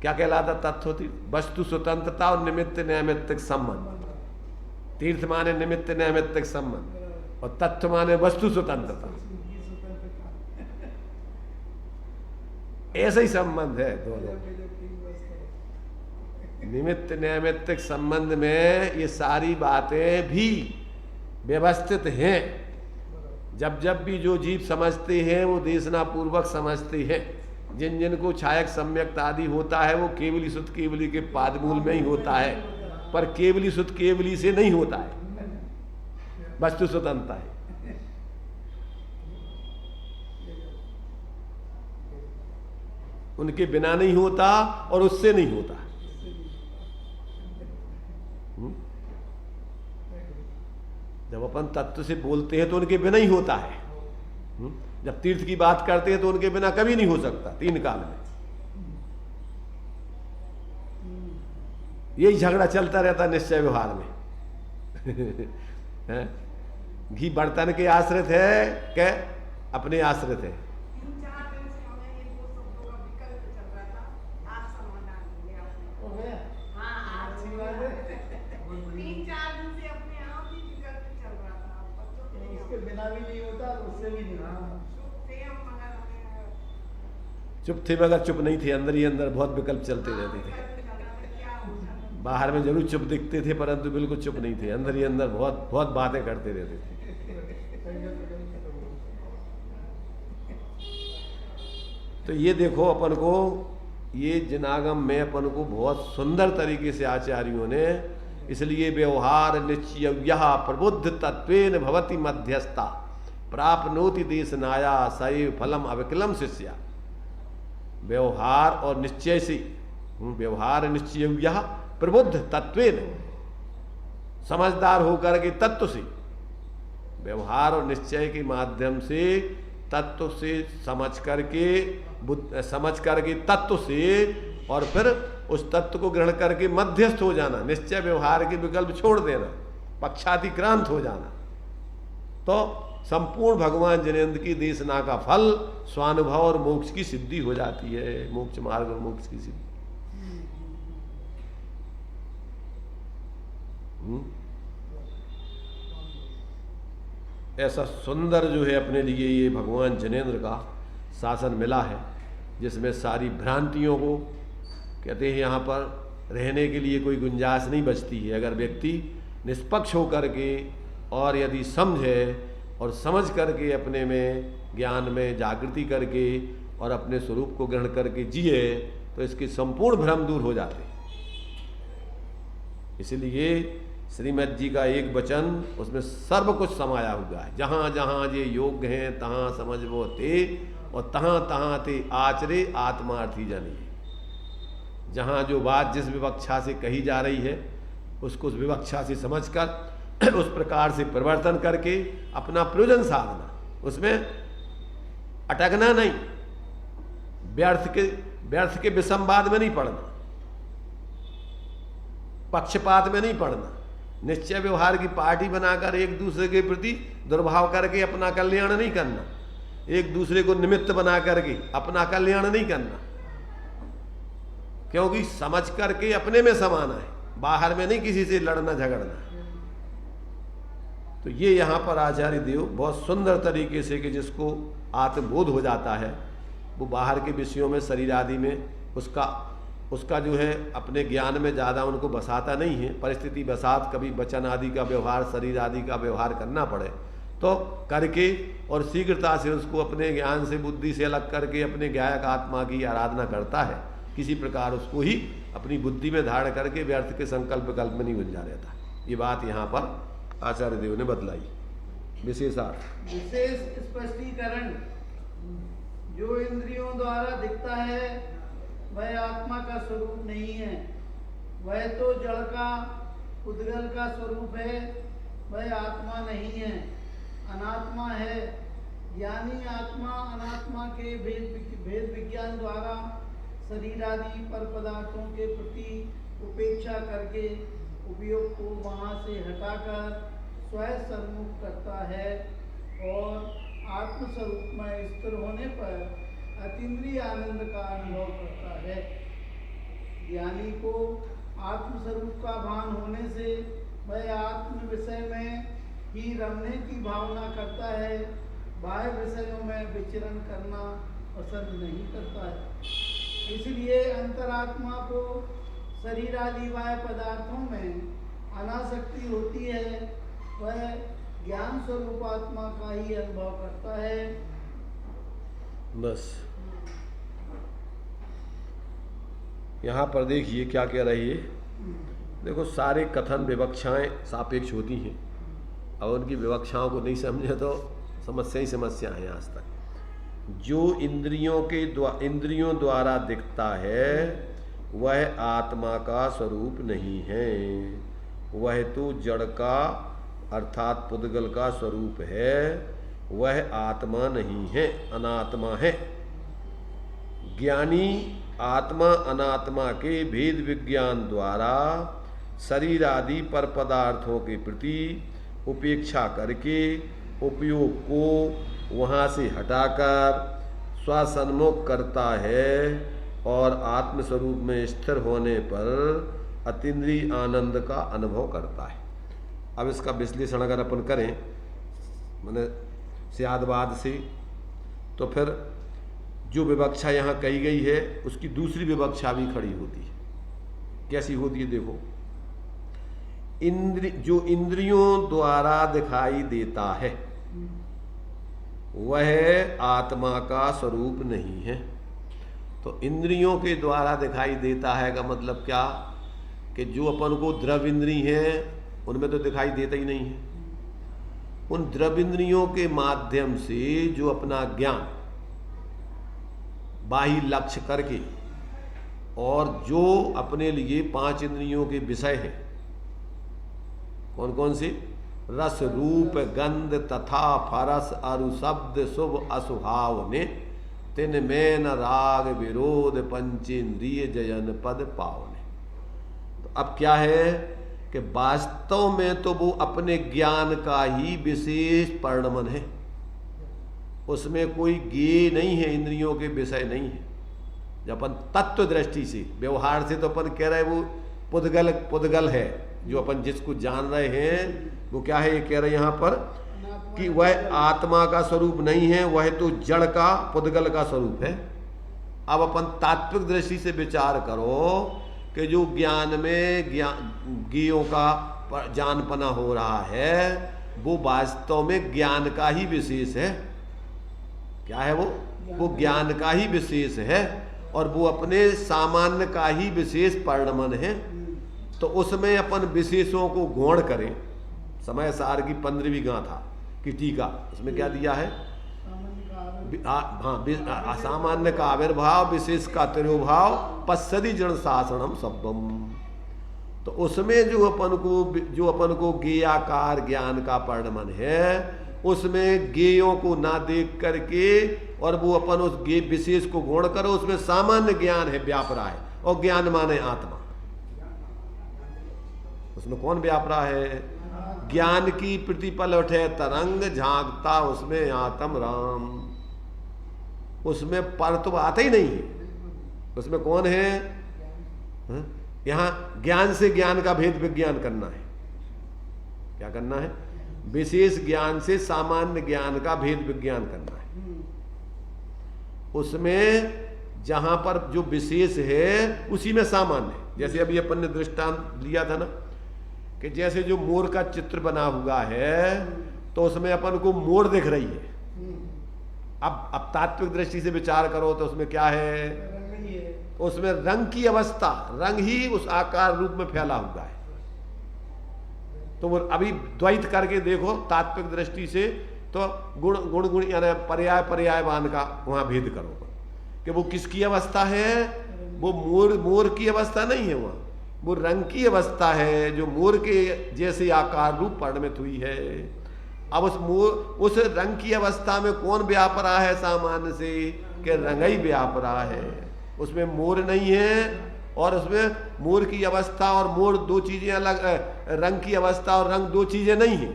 Speaker 1: क्या कहलाता तत्व तीर्थ? वस्तु स्वतंत्रता और निमित्त नैमित्तिक संबंध। तीर्थ माने निमित्त नैमित्तिक संबंध और तत्व माने वस्तु स्वतंत्रता। ऐसा ही संबंध है दोनों। निमित्त नैमित्तिक संबंध में ये सारी बातें भी व्यवस्थित हैं। जब जब भी जो जीव समझते हैं वो देशना पूर्वक समझते हैं। जिन जिनको छायक सम्यक आदि होता है वो केवली सुत केवली के पादमूल में ही होता है, पर केवली सुत केवली से नहीं होता है, वस्तु स्वतंत्रता है। उनके बिना नहीं होता और उससे नहीं होता। जब अपन तत्व से बोलते हैं तो उनके बिना ही होता है। जब तीर्थ की बात करते हैं तो उनके बिना कभी नहीं हो सकता। तीन काल में यही झगड़ा चलता रहता निश्चय व्यवहार में। घी बर्तन के आश्रित है क्या अपने आश्रित है?
Speaker 4: 3-4 दिन से हमें ये दो शब्दों का विकल्प चल रहा था, आज समाधान हो गया।
Speaker 3: हो गया?
Speaker 4: हाँ, आज
Speaker 3: अच्छी बात है।
Speaker 4: 3-4 दिन से अपने आप ही विकल्प चल रहा था, बच्चों के लिए
Speaker 3: उसके बिना भी नहीं होता, उससे भी नहीं होता।
Speaker 4: चुप थे हम, मगर हमें
Speaker 1: चुप थे मगर चुप नहीं थे, अंदर ही अंदर बहुत विकल्प चलते रहते थे।
Speaker 4: विकल्प चल रहा था, क्या हो जाता।
Speaker 1: बाहर में जरूर चुप दिखते थे परंतु बिल्कुल चुप नहीं थे, अंदर ही अंदर बहुत बहुत बातें करते रहते थे। तो ये देखो अपन को ये जिनागम में अपन को बहुत सुंदर तरीके से आचार्यों ने, इसलिए व्यवहार निश्चय प्रबुद्ध तत्वेन भवति मध्यस्था प्राप्नोति देशनाया सैव फलम अविकलम शिष्या। व्यवहार और निश्चय से, व्यवहार निश्चय प्रबुद्ध तत्वेन, समझदार होकर के तत्व से, व्यवहार और निश्चय के माध्यम से तत्व से समझ करके तत्व से, और फिर उस तत्व को ग्रहण करके मध्यस्थ हो जाना, निश्चय व्यवहार के विकल्प छोड़ देना, पक्षातिक्रांत हो जाना, तो संपूर्ण भगवान जिनेन्द्र की देशना का फल स्वानुभव और मोक्ष की सिद्धि हो जाती है। मोक्ष मार्ग और मोक्ष की सिद्धि। ऐसा सुंदर जो है अपने लिए ये भगवान जिनेन्द्र का शासन मिला है, जिसमें सारी भ्रांतियों को कहते हैं यहाँ पर रहने के लिए कोई गुंजाइश नहीं बचती है। अगर व्यक्ति निष्पक्ष होकर के और यदि समझे और समझ करके अपने में ज्ञान में जागृति करके और अपने स्वरूप को ग्रहण करके जिए तो इसके संपूर्ण भ्रम दूर हो जाते हैं। इसलिए श्रीमद् जी का एक वचन, उसमें सर्व कुछ समाया हुआ है। जहाँ जहाँ ये योग्य हैं तहाँ समझ वो ते, और तहाँ तहाँ ते आचरे आत्मार्थी जानिए। जहाँ जो बात जिस विवक्षा से कही जा रही है उसको उस विवक्षा से समझकर उस प्रकार से परिवर्तन करके अपना प्रयोजन साधना, उसमें अटकना नहीं, व्यर्थ के विसंवाद में नहीं पड़ना, पक्षपात में नहीं पड़ना, निश्चय व्यवहार की पार्टी बनाकर एक दूसरे के प्रति दुर्भाव करके अपना कल्याण नहीं करना, एक दूसरे को निमित्त बना करके अपना कल्याण नहीं करना, क्योंकि समझ करके अपने में समाना है, बाहर में नहीं किसी से लड़ना झगड़ना। तो ये यहाँ पर आचार्य देव बहुत सुंदर तरीके से, कि जिसको आत्मबोध हो जाता है वो बाहर के विषयों में, शरीर आदि में उसका जो है अपने ज्ञान में ज़्यादा उनको बसाता नहीं है। परिस्थिति बसात कभी वचन आदि का व्यवहार, शरीर आदि का व्यवहार करना पड़े तो करके और शीघ्रता से उसको अपने ज्ञान से, बुद्धि से अलग करके अपने गायक आत्मा की आराधना करता है। किसी प्रकार उसको ही अपनी बुद्धि में धारण करके व्यर्थ के संकल्प विकल्प में नहीं उलझा रहता। ये बात यहाँ पर आचार्य देव ने बतलाई। विशेष
Speaker 3: स्पष्टीकरण, जो इंद्रियों द्वारा दिखता है वह आत्मा का स्वरूप नहीं है, वह तो जड़ का, उद्गल का स्वरूप है, वह आत्मा नहीं है, अनात्मा है। यानी आत्मा अनात्मा के भेद विज्ञान द्वारा शरीर आदि पर पदार्थों के प्रति उपेक्षा करके उपयोग को वहाँ से हटाकर स्वयं सम्मुख करता है और आत्मस्वरूप में स्थिर होने पर अतीन्द्रिय आनंद का अनुभव करता है। ज्ञानी को आत्मस्वरूप का भान होने से वह आत्म विषय में ही रमने की भावना करता है, बाह्य विषयों में विचरण करना पसंद नहीं करता है। इसलिए अंतरात्मा को शरीर आदि बाह्य पदार्थों में अनासक्ति होती है। वह ज्ञान स्वरूप आत्मा का ही अनुभव करता है।
Speaker 1: बस यहाँ पर देखिए क्या कह रही है। देखो सारे कथन विवक्षाएं सापेक्ष होती हैं और उनकी विवक्षाओं को नहीं समझे तो समस्या ही समस्या है आज तक। जो इंद्रियों द्वारा दिखता है वह आत्मा का स्वरूप नहीं है, वह तो जड़ का अर्थात पुद्गल का स्वरूप है, वह आत्मा नहीं है, अनात्मा है। ज्ञानी आत्मा अनात्मा के भेद विज्ञान द्वारा शरीर आदि पर पदार्थों के प्रति उपेक्षा करके उपयोग को वहाँ से हटाकर स्वसन्मुख करता है और आत्मस्वरूप में स्थिर होने पर अतीन्द्रिय आनंद का अनुभव करता है। अब इसका विश्लेषण अगर अपन करें मैंने स्यादवाद से, तो फिर जो विवक्षा यहाँ कही गई है उसकी दूसरी विवक्षा भी खड़ी होती है। कैसी होती है देखो, जो इंद्रियों द्वारा दिखाई देता है वह आत्मा का स्वरूप नहीं है। तो इंद्रियों के द्वारा दिखाई देता है का मतलब क्या कि जो अपन को द्रव्य इंद्रिय हैं उनमें तो दिखाई देता ही नहीं है। उन द्रव्य इंद्रियों के माध्यम से जो अपना ज्ञान बाह्य लक्ष्य करके और जो अपने लिए 5 इंद्रियों के विषय हैं, कौन कौन से? रस रूप गंध तथा फरस अरु शब्द शुभ असुभाव ने तिन में न राग विरोध पंचेंद्रिय जयन पद पावने। तो अब क्या है कि वास्तव में तो वो अपने ज्ञान का ही विशेष परिणमन है, उसमें कोई ज्ञेय नहीं है, इंद्रियों के विषय नहीं है। जब अपन तत्व दृष्टि से व्यवहार से तो अपन कह रहे वो पुद्गल है, जो अपन जिसको जान रहे हैं वो क्या है, ये कह रहे यहाँ पर कि वह आत्मा का स्वरूप नहीं है, वह तो जड़ का पुद्गल का स्वरूप है। अब अपन तात्विक दृष्टि से विचार करो कि जो ज्ञान में ज्ञेयों का जानपना हो रहा है वो वास्तव में ज्ञान का ही विशेष है। क्या है वो ज्ञान का ही विशेष है और वो अपने सामान्य का ही विशेष परिणमन है। तो उसमें अपन विशेषों को गौण करें। समय सार की 15वीं गाथा की टीका, उसमें क्या दिया है? हाँ, सामान्य का आविर्भाव विशेष का तिरोभाव पश्चदी जन शासनम सब्बम। तो उसमें जो अपन को ज्ञेयाकार ज्ञान का परिणमन है उसमें ज्ञेयों को ना देख करके और वो अपन उस ज्ञेय विशेष को गौण करो, उसमें सामान्य ज्ञान है व्याप रहा है और ज्ञान माने आत्मा। उसमें कौन व्याप रहा है? ज्ञान की प्रतिपल उठे तरंग झांकता उसमें आत्म राम। उसमें पर तो आता ही नहीं है। उसमें कौन है? यहां ज्ञान से ज्ञान का भेद विज्ञान करना है। क्या करना है? विशेष ज्ञान से सामान्य ज्ञान का भेद विज्ञान करना है। उसमें जहां पर जो विशेष है उसी में सामान्य है। जैसे अभी अपन ने दृष्टांत लिया था ना कि जैसे जो मोर का चित्र बना हुआ है तो उसमें अपन को मोर दिख रही है। अब तात्विक दृष्टि से विचार करो तो उसमें क्या है? उसमें रंग की अवस्था, रंग ही उस आकार रूप में फैला हुआ है। तो वो अभी द्वैत करके देखो तात्विक दृष्टि से तो गुण यानी पर्यायवान का वहां भेद करो कि वो किसकी अवस्था है। वो मोर की अवस्था नहीं है, वहां वो रंग की अवस्था है जो मोर के जैसे आकार रूप परिणमित हुई है। अब उस रंग की अवस्था में कौन व्याप रहा है सामान्य से? कि रंग ही व्याप रहा है, उसमें मोर नहीं है। और उसमें मोर की अवस्था और मोर दो चीजें अलग, रंग की अवस्था और रंग दो चीजें नहीं है,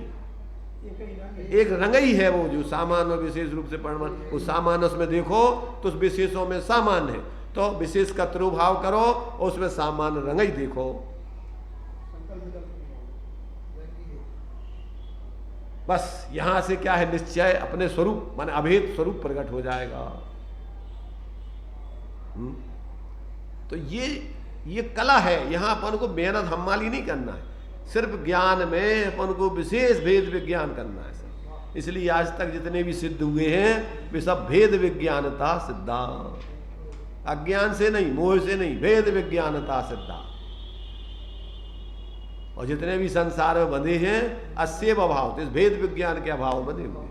Speaker 1: एक रंग ही है वो जो सामान्य और विशेष रूप से परिणमन। उस सामान्य उसमें देखो तो उस विशेषों में सामान्य है, तो विशेष का तिरोभाव करो और उसमें सामान्य रंग ही देखो। बस यहां से क्या है? निश्चय अपने स्वरूप माने अभेद स्वरूप प्रकट हो जाएगा। तो ये कला है। यहां अपन को मेहनत हमाली नहीं करना है। सिर्फ ज्ञान में अपन को विशेष भेद विज्ञान करना है सर। इसलिए आज तक जितने भी सिद्ध हुए हैं वे सब भेद विज्ञानता सिद्धांत, अज्ञान से नहीं, मोह से नहीं, भेद विज्ञानता सिद्धांत। और जितने भी संसार में बंधे हैं अस्येव अभाव, इस भेद विज्ञान के अभाव बंधे हुए।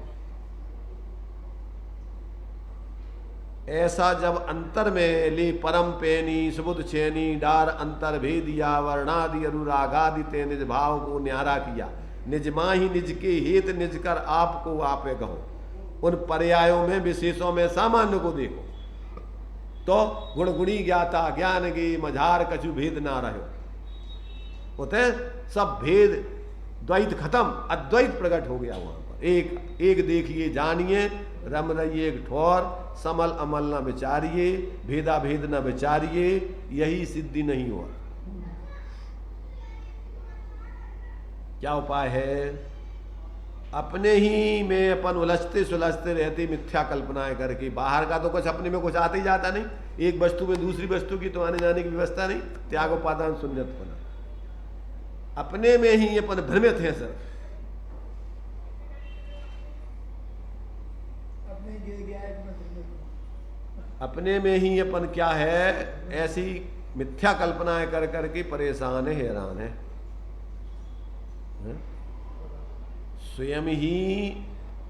Speaker 1: ऐसा जब अंतर में ले परम पेनी सुबुध छेनी डार अंतर भेदिया वर्णादि अनुरागादि ते निज भाव को न्यारा किया, निज माही निज के हेत निज कर आपको आपे कहो। उन पर्यायों में विशेषों में सामान्य को देखो तो गुण गुणी ज्ञाता ज्ञान गे मझार कछु भेद ना रहो। होते सब भेद द्वैत खत्म, अद्वैत प्रकट हो गया वहां पर। एक एक देखिए जानिए, रम रहिए एक ठोर, समल अमल न विचारिए, भेदा भेद न विचारिए, यही सिद्धि नहीं हुआ। क्या उपाय है? अपने ही में अपन उलझते सुलझते रहते मिथ्या कल्पनाएं करके, बाहर का तो कुछ अपने में कुछ आते ही जाता नहीं, एक वस्तु में दूसरी वस्तु की तो आने जाने की व्यवस्था नहीं, त्याग उपादान शून्यतपना, अपने में ही अपन भ्रमित हैं सर। अपने में ही अपन क्या है, ऐसी मिथ्या कल्पनाएं कर करके परेशान है, हैरान है। स्वयं ही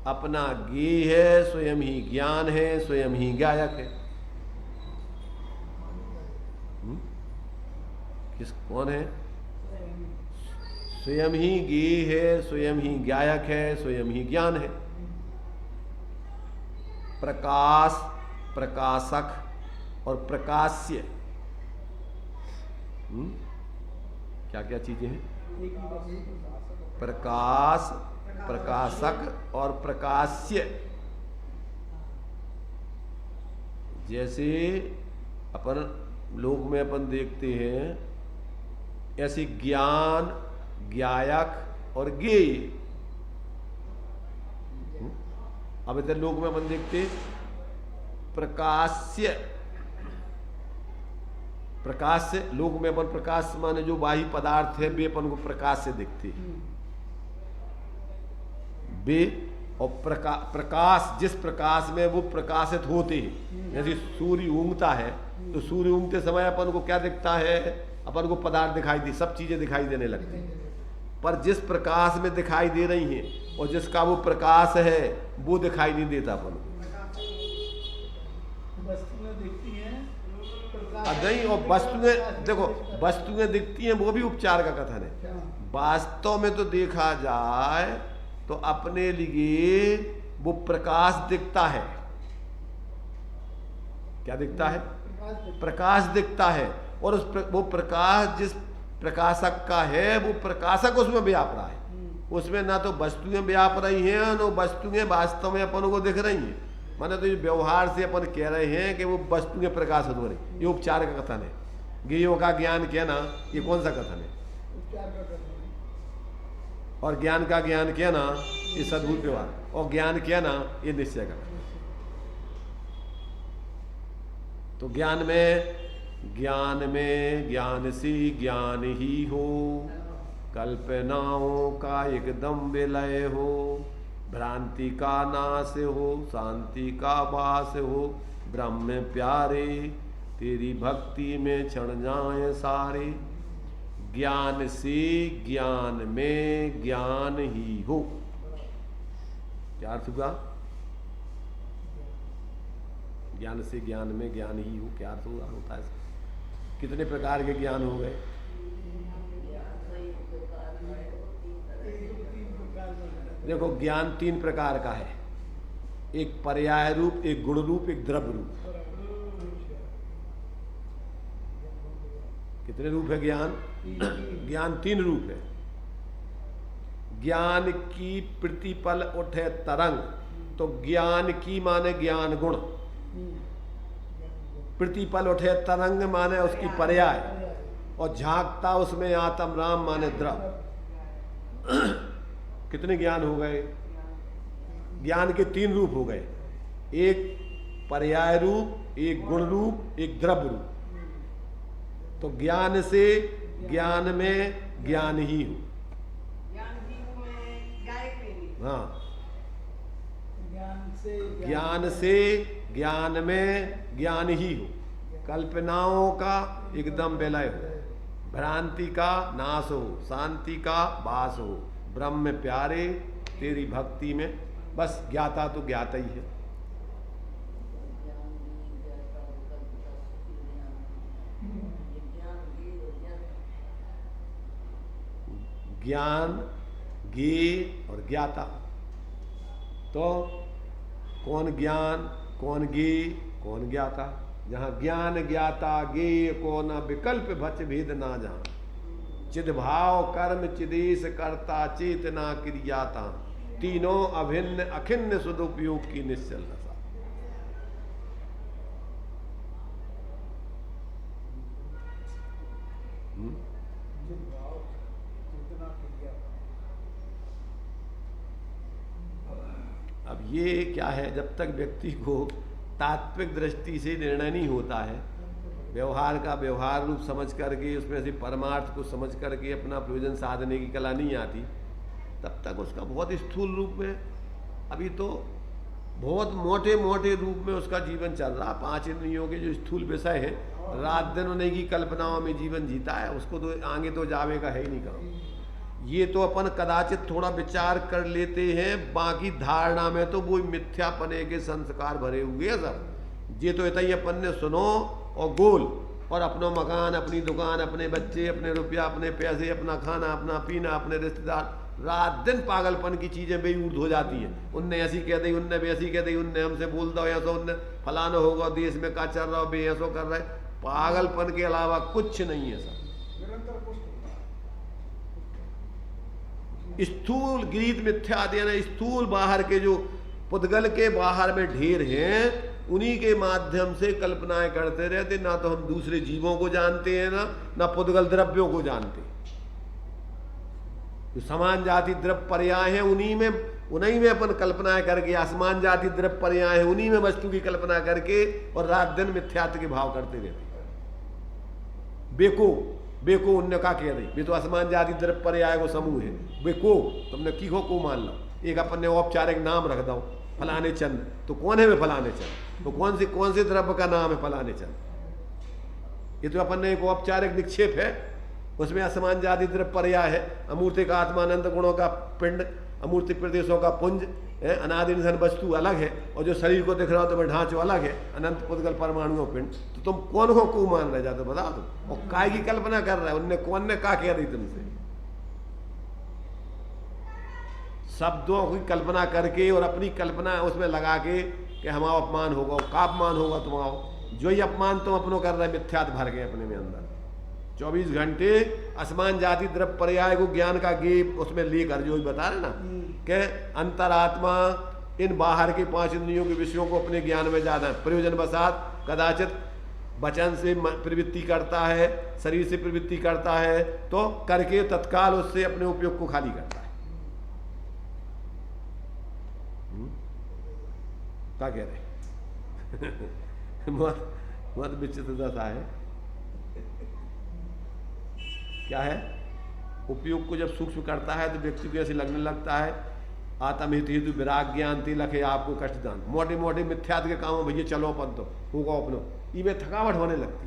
Speaker 1: अपना ज्ञेय है, स्वयं ही ज्ञान है, स्वयं ही गायक है। किस कौन है? स्वयं ही ज्ञेय है, स्वयं ही गायक है, स्वयं ही ज्ञान है। प्रकाश, प्रकाशक और प्रकाश्य, क्या क्या चीजें हैं? प्रकाश, प्रकाशक और प्रकाश्य। जैसे अपन लोक में अपन देखते हैं, ऐसे ज्ञान, ज्ञायक और ज्ञेय। अब इधर लोक में अपन देखते प्रकाश्य, प्रकाश से लोक में अपन प्रकाश माने जो बाह्य पदार्थ है वे अपन को प्रकाश से दिखते हैं वे, और प्रकाश जिस प्रकाश में वो प्रकाशित होते हैं। जैसे सूर्य उगता है तो सूर्य उगते समय अपन को क्या दिखता है? अपन को पदार्थ दिखाई दे, सब चीजें दिखाई देने लगती हैं। पर जिस प्रकाश में दिखाई दे रही हैं और जिसका वो प्रकाश है वो दिखाई नहीं देता अपन को।
Speaker 3: वस्तुएं दिखती हैं,
Speaker 1: नहीं, और वस्तुएं देखो, वस्तुएं दिखती हैं वो भी उपचार का कथन है। वास्तव में तो देखा जाए तो अपने लिए वो प्रकाश दिखता है। क्या दिखता है? प्रकाश दिखता है। और वो प्रकाश जिस प्रकाशक का है वो प्रकाशक उसमें व्याप रहा है। उसमें ना तो वस्तुएं व्याप रही हैं, ना वस्तुएं वास्तव में अपन को दिख रही हैं। माने तो व्यवहार से अपन कह रहे हैं कि वो वस्तुएं प्रकाशित हो रही। ये उपचार का कथन है। ज्ञेयों का ज्ञान कहना ये कौन सा कथन है? और ज्ञान का ज्ञान कहना ये सद्भुत व्यवहार, और ज्ञान कहना ये निश्चय का। तो ज्ञान में ज्ञान से ज्ञान ही हो, कल्पनाओं का एकदम विलय हो, भ्रांति का नाश हो, शांति का वास हो, ब्रह्म प्यारे तेरी भक्ति में क्षण जाए सारे। ज्ञान से ज्ञान में ज्ञान ही हो। क्या अर्थ हुआ? ज्ञान से ज्ञान में ज्ञान ही हो, क्या अर्थ हुआ? होता है कितने प्रकार के ज्ञान हो गए? देखो, ज्ञान 3 प्रकार का है। एक पर्याय रूप, एक गुण रूप, एक द्रव्य रूप। कितने रूप है ज्ञान? ज्ञान 3 रूप है। ज्ञान की प्रतिपल उठे तरंग, तो ज्ञान की माने ज्ञान गुण, प्रतिपल उठे तरंग माने उसकी पर्याय, और झांकता उसमें आत्म राम माने द्रव्य। कितने ज्ञान हो गए? ज्ञान के 3 रूप हो गए। एक पर्याय रूप, एक गुण रूप, एक द्रव्य रूप। तो ज्ञान से ज्ञान में ज्ञान ही हो। हाँ,
Speaker 3: ज्ञान से
Speaker 1: ज्ञान में ज्ञान ही हो, कल्पनाओं का एकदम विलय हो, भ्रांति का नाश हो, शांति का वास हो, ब्रह्म में प्यारे तेरी भक्ति में। बस ज्ञाता तो ज्ञाता ही है। ज्ञान, ज्ञेय और ज्ञाता। तो कौन ज्ञान, कौन ज्ञेय, कौन ज्ञाता? जहाँ ज्ञान ज्ञाता ज्ञेय को न विकल्प भच भेद ना जहाँ, चिद्भाव कर्म चिदेश करता चेतना क्रियाता, तीनों अभिन्न अखिन्न सदुपयोग की निश्चल दशा। अब ये क्या है, जब तक व्यक्ति को तात्विक दृष्टि से निर्णय नहीं होता है, व्यवहार का व्यवहार रूप समझ करके उसमें से परमार्थ को समझ करके अपना प्रयोजन साधने की कला नहीं आती, तब तक उसका बहुत स्थूल रूप में, अभी तो बहुत मोटे मोटे रूप में उसका जीवन चल रहा। 5 इंद्रियों के जो स्थूल विषय है, रात दिन उन्हीं की कल्पनाओं में जीवन जीता है, उसको तो आगे तो जावे का है ही नहीं काम। ये तो अपन कदाचित थोड़ा विचार कर लेते हैं, बाकी धारणा में तो वो मिथ्यापने के संस्कार भरे हुए हैं सब। ये तो इतना ही अपन ने सुनो और गोल, और अपना मकान, अपनी दुकान, अपने बच्चे, अपने रुपया, अपने पैसे, अपना खाना, अपना पीना, अपने रिश्तेदार, रात दिन पागलपन की चीजें बेयूर्द हो जाती हैं। उनने ऐसी कह दी, उनने वैसी कह दी, उनने हमसे बोल दो ऐसा, उनने फलाना होगा, देश में क्या चल रहा हो, बे ऐसो कर रहे। पागलपन के अलावा कुछ नहीं है सब। स्थूल गीत मिथ्या देना, स्थूल बाहर के जो पुद्गल के बाहर में ढेर हैं, उन्हीं के माध्यम से कल्पनाएं करते रहते। ना तो हम दूसरे जीवों को जानते हैं, ना पुद्गल द्रव्यों को जानते। तो समान जाति द्रव्य पर्याय है, उन्हीं में अपन कल्पनाएं करके, असमान जाति द्रव्य पर्याय है, उन्हीं में वस्तु की कल्पना करके और रात दिन मिथ्यात्व के भाव करते रहते। बेको उनने कहा कह दी, वे तो असमान जाति द्रव्य पर्याय को समूह है। बेको तुमने कीखो को मान लो, एक अपन ने औपचारिक नाम रख दो, फलाने चंद। तो कौन है वे फलाने चंद? तो कौन से द्रव्य का नाम है फलाने चंद? ये तो अपन ने एक औपचारिक निक्षेप है, उसमें असमान जाति द्रव्य पर्याय है। अमूर्तिक आत्मानंद गुणों का पिंड, अमूर्ति प्रदेशों का पुंज, अनादि निधन वस्तु अलग है, और जो शरीर को दिख रहा हो तो वह ढांचो अलग है, अनंत पुद्गल परमाणुओं पिंड। तो तुम कौन हो को मान रहे जाते बता दो, और काय की कल्पना कर रहा है? उनने कौन ने कहा कह दी तुमसे? शब्दों की कल्पना करके और अपनी कल्पना उसमें लगा के कि हमारा अपमान होगा, का अपमान होगा तुम्हारा? जो ही अपमान तुम अपनों कर रहे, मिथ्यात भर गए अपने में अंदर। 24 घंटे असमान जाति द्रव्य पर्याय को ज्ञान का गेप उसमें लेकर जो बता रहे ना कि अंतरात्मा इन बाहर के 5 इंद्रियों के विषयों को अपने ज्ञान में ज्यादा प्रयोजन बसात कदाचित वचन से प्रवृत्ति करता है, शरीर से प्रवृत्ति करता है, तो करके तत्काल उससे अपने उपयोग को खाली करता है। क्या कह रहे? बहुत विचित्र दशा है। क्या है? उपयोग को जब सूक्ष्म करता है तो व्यक्ति को ऐसे लगने लगता है आत्महित हेतु विराग ज्ञान तिलक है आपको कष्टदान। मोटे मोटे मिथ्यात्व के कामों भैया चलो अपन तो होगा अपनो, ये थकावट होने लगती।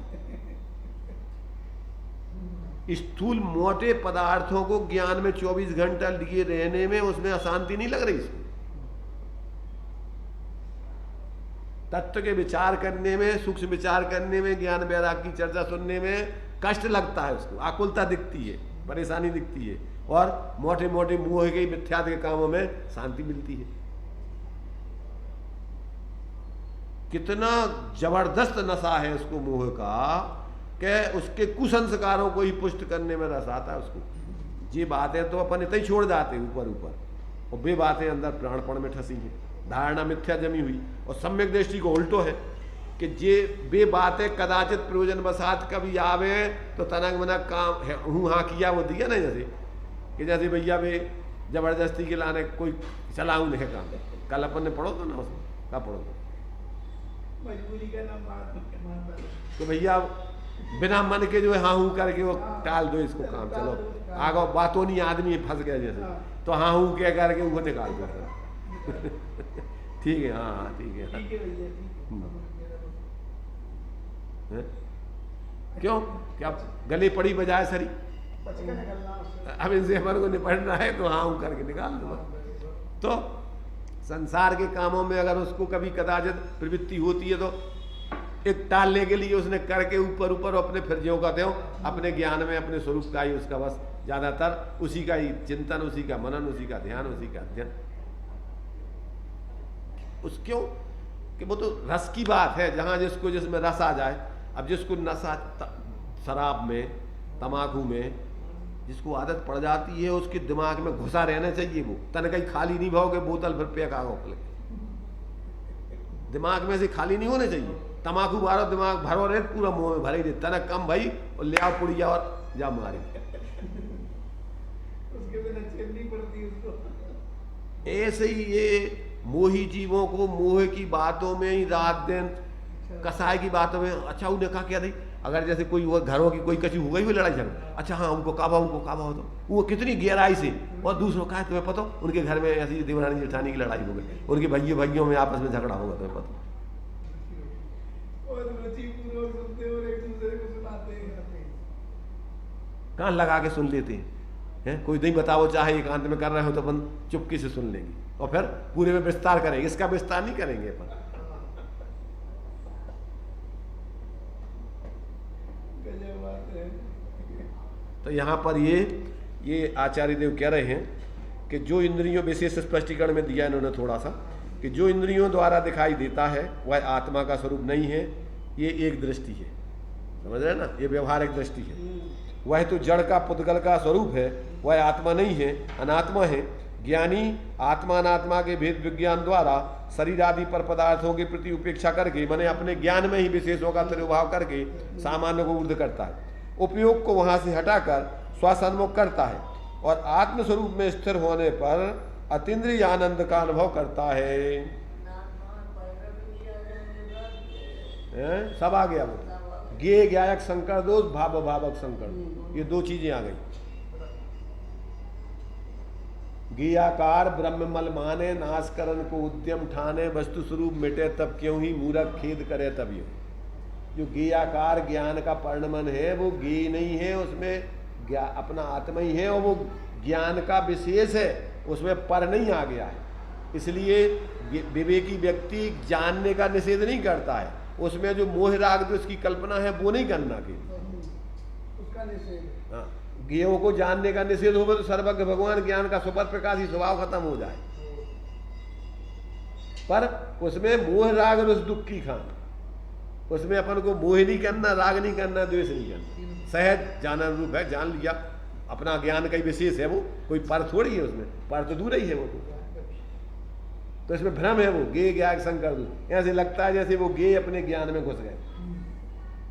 Speaker 1: स्थूल मोटे पदार्थों को ज्ञान में 24 घंटा लिए रहने में उसमें अशांति नहीं लग रही इसको। तत्व के विचार करने में, सूक्ष्म विचार करने में, ज्ञान वैराग की चर्चा सुनने में कष्ट लगता है, उसको आकुलता दिखती है, परेशानी दिखती है, और मोटे मोटे मोह के मिथ्यात्व के कामों में शांति मिलती है। कितना जबरदस्त नशा है उसको मोह का कि उसके कुसंस्कारों को ही पुष्ट करने में रस आता है उसको। ये बातें तो अपन इतना ही छोड़ जाते ऊपर ऊपर, और वे बातें अंदर प्राणपण में ठसी हैं, धारणा मिथ्या जमी हुई। और सम्यक दृष्टि को उल्टो है कि जे वे बातें कदाचित प्रयोजन बसात कभी आवे तो तनक मनक काम है हूँ हाँ किया वो दिया ना, जैसे कि जैसे भैया वे जबरदस्ती के लाने कोई चलाऊ नहीं काम। कल अपन ने पढ़ो तो ना, उसमें क्या पढ़ो
Speaker 3: मजबूरी का नाम
Speaker 1: तो भैया बिना मन के जो है हाँ हूँ करके वो टाल दो इसको काम, चलो आगे बातों नहीं आदमी फंस गया जैसे, तो हाँ हूँ क्या करके उनको निकाल दो। ठीक है, हाँ हाँ ठीक है।
Speaker 3: ठीक है भैया, ठीक
Speaker 1: हैं? क्यों, क्या गले पड़ी बजाय सरी?
Speaker 3: बच के निकलना उससे।
Speaker 1: अब इनसे हमारे को निपटना है तो हाँ हूँ करके निकाल दो। तो संसार के कामों में अगर उसको कभी कदाचित प्रवृत्ति होती है तो एक टालने के लिए उसने करके ऊपर ऊपर अपने फिर ज्यों का त्यों अपने ज्ञान में अपने स्वरूप का ही उसका बस ज्यादातर उसी का ही चिंतन, उसी का मनन, उसी का ध्यान, उसी का अध्ययन। उस क्यों कि वो तो रस की बात है, जहां जिसको जिसमें रस आ जाए। अब जिसको नशा शराब में, तम्बाकू में जिसको आदत पड़ जाती है, उसके दिमाग में घुसा रहना चाहिए। वो तन कहीं खाली नहीं भाओगे, बोतल फिर पे का दिमाग में से खाली नहीं होने चाहिए। तम्बाकू मारो, दिमाग भरो रहे, पूरा मुंह में भरे रहे, तनक कम भाई और ले आओ पुड़िया और जा मारे।
Speaker 3: उसके बिना चैन नहीं पड़ती उसको।
Speaker 1: ऐसे ही ये मोही जीवों को मोह की बातों में ही रात दिन, कसाय की बातों में। अच्छा उन्हें कहा क्या नहीं, अगर जैसे कोई वो घरों की कोई कची हो गई हुई लड़ाई झगड़ा, अच्छा हाँ उनको काबा हो, तो वो कितनी गहराई से, और दूसरों का तुम्हें पता उनके घर में ऐसी देवरानी जेठानी की लड़ाई हो गई, उनके भाइयों में आपस में झगड़ा होगा, तुम्हें पता। कान लगा के सुन लेते हैं, कोई नहीं बताओ चाहे एकांत में कर रहे हो तो अपन चुपके से सुन लेंगे और फिर पूरे में विस्तार करेंगे। इसका विस्तार नहीं करेंगे अपन। तो यहाँ पर ये आचार्य देव कह रहे हैं कि जो इंद्रियों, विशेष स्पष्टीकरण में दिया इन्होंने थोड़ा सा, कि जो इंद्रियों द्वारा दिखाई देता है वह आत्मा का स्वरूप नहीं है। ये एक दृष्टि है, समझ रहे हैं ना, ये व्यवहारिक दृष्टि है। वह तो जड़ का पुद्गल का स्वरूप है, वह आत्मा नहीं है, अनात्मा है। ज्ञानी आत्मा अनात्मा के भेद विज्ञान द्वारा शरीर आदि पर पदार्थों के प्रति उपेक्षा करके, माने अपने ज्ञान में ही विशेषों का तिरुभाव करके सामान्य को ऊर्ध्व करता है, उपयोग को वहां से हटाकर स्वसन्मुख करता है और आत्मस्वरूप में स्थिर होने पर अतीन्द्रिय आनंद का अनुभव करता है। सब आ गया वो, ज्ञेय ज्ञायक संकर दोष, भाव भावक संकर, ये दो चीजें आ गई। ज्ञेयाकार ब्रह्ममल माने, नाशकरण को उद्यम ठाने, वस्तु स्वरूप मिटे तब क्यों ही मूर्ख खेद करे तब यूं। जो ज्ञेयाकार ज्ञान का परिणमन है वो ज्ञेय नहीं है, उसमें अपना आत्मा ही है और वो ज्ञान का विशेष है, उसमें पर नहीं आ गया है। इसलिए विवेकी व्यक्ति जानने का निषेध नहीं करता है, उसमें जो मोह राग जो उसकी कल्पना है वो नहीं करना के
Speaker 3: उसका निषेध।
Speaker 1: हाँ, ज्ञेयों को जानने का निषेध होगा तो सर्वज्ञ भगवान ज्ञान का सुपर प्रकाश ही स्वभाव खत्म हो जाए। पर उसमें मोह राग रस दुख की खान, उसमें अपन को मोह नहीं करना, राग नहीं करना, द्वेष नहीं करना, सहज जानन रूप है, जान लिया, अपना ज्ञान का ही विशेष है वो, कोई पर थोड़ी है उसमें, पर तो दूर ही है वो तो इसमें भ्रम है। वो ज्ञेय ज्ञायक संकर, ऐसे लगता है जैसे वो ज्ञेय अपने ज्ञान में घुस गए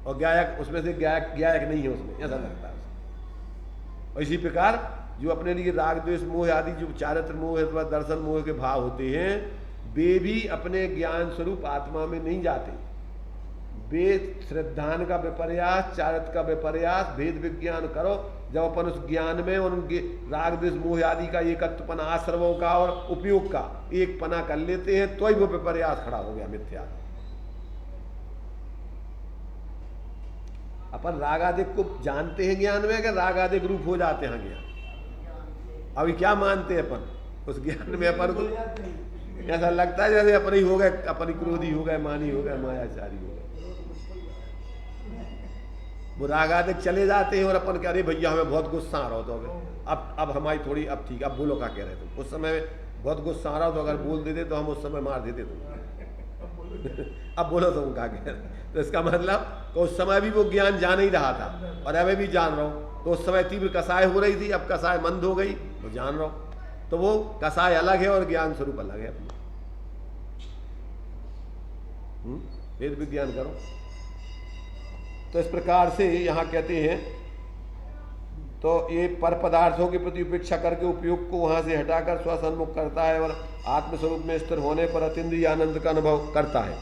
Speaker 1: और ज्ञायक उसमें से ज्ञायक नहीं है, उसमें ऐसा लगता है। और इसी प्रकार जो अपने लिए राग द्वेष मोह आदि जो चारित्र मोह अथवा दर्शन मोह के भाव होते हैं, वे भी अपने ज्ञान स्वरूप आत्मा में नहीं जाते। वे श्रद्धान का विपर्यास, चारित्र का विपर्यास, भेद विज्ञान करो, जब अपन उस ज्ञान में और उनके राग द्वेष मोह आदि का एकत्वपना, आश्रवों का और उपयोग का एक पना कर लेते हैं, तो ही वो विपर्यास खड़ा हो गया, मिथ्या। अपन रागादिक को जानते हैं ज्ञान में, कि रागादिक रूप हो जाते हैं ज्ञान। अभी क्या मानते हैं अपन उस ज्ञान में? अपन को ऐसा लगता है जैसे अपन ही हो गए, अपन क्रोधी हो गए, मानी हो गए, मायाचारी हो गए। वो रागादिक चले जाते हैं और अपन कह रहे भैया हमें बहुत गुस्सा आ रहा हो, तो अब हमारी थोड़ी अब ठीक, अब बोलो क्या कह रहे थे। उस समय बहुत गुस्सा आ रहा हो तो अगर बोल देते तो हम उस समय मार देते तुम। अब बोलो तुम क्या कह रहे। तो इसका मतलब कि उस समय भी वो ज्ञान जान ही रहा था और अब भी जान रहा हूँ। तो उस समय तीव्र कसाय हो रही थी, अब कसाय मंद हो गई, तो जान रहा हूँ। तो वो कसाय अलग है और ज्ञान स्वरूप अलग है अपना। वेद विज्ञान करो। तो इस प्रकार से यहाँ कहते हैं, तो ये पर पदार्थों के प्रति उपेक्षा करके उपयोग को वहां से हटाकर स्वसन्मुख करता है और आत्मस्वरूप में स्थिर होने पर अतीन्द्रिय आनंद का अनुभव करता है।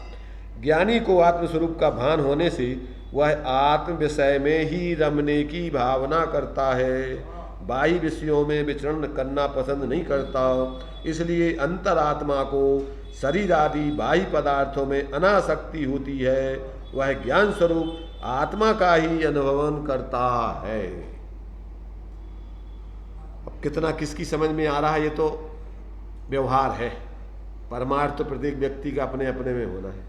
Speaker 1: ज्ञानी को आत्मस्वरूप का भान होने से वह आत्म विषय में ही रमने की भावना करता है। बाह्य विषयों में विचरण करना पसंद नहीं करता, इसलिए अंतरात्मा को शरीर आदि बाह्य पदार्थों में अनासक्ति होती है। वह ज्ञान स्वरूप आत्मा का ही अनुभवन करता है। अब कितना किसकी समझ में आ रहा है, ये तो व्यवहार है। परमार्थ तो प्रत्येक व्यक्ति का अपने अपने में होना है।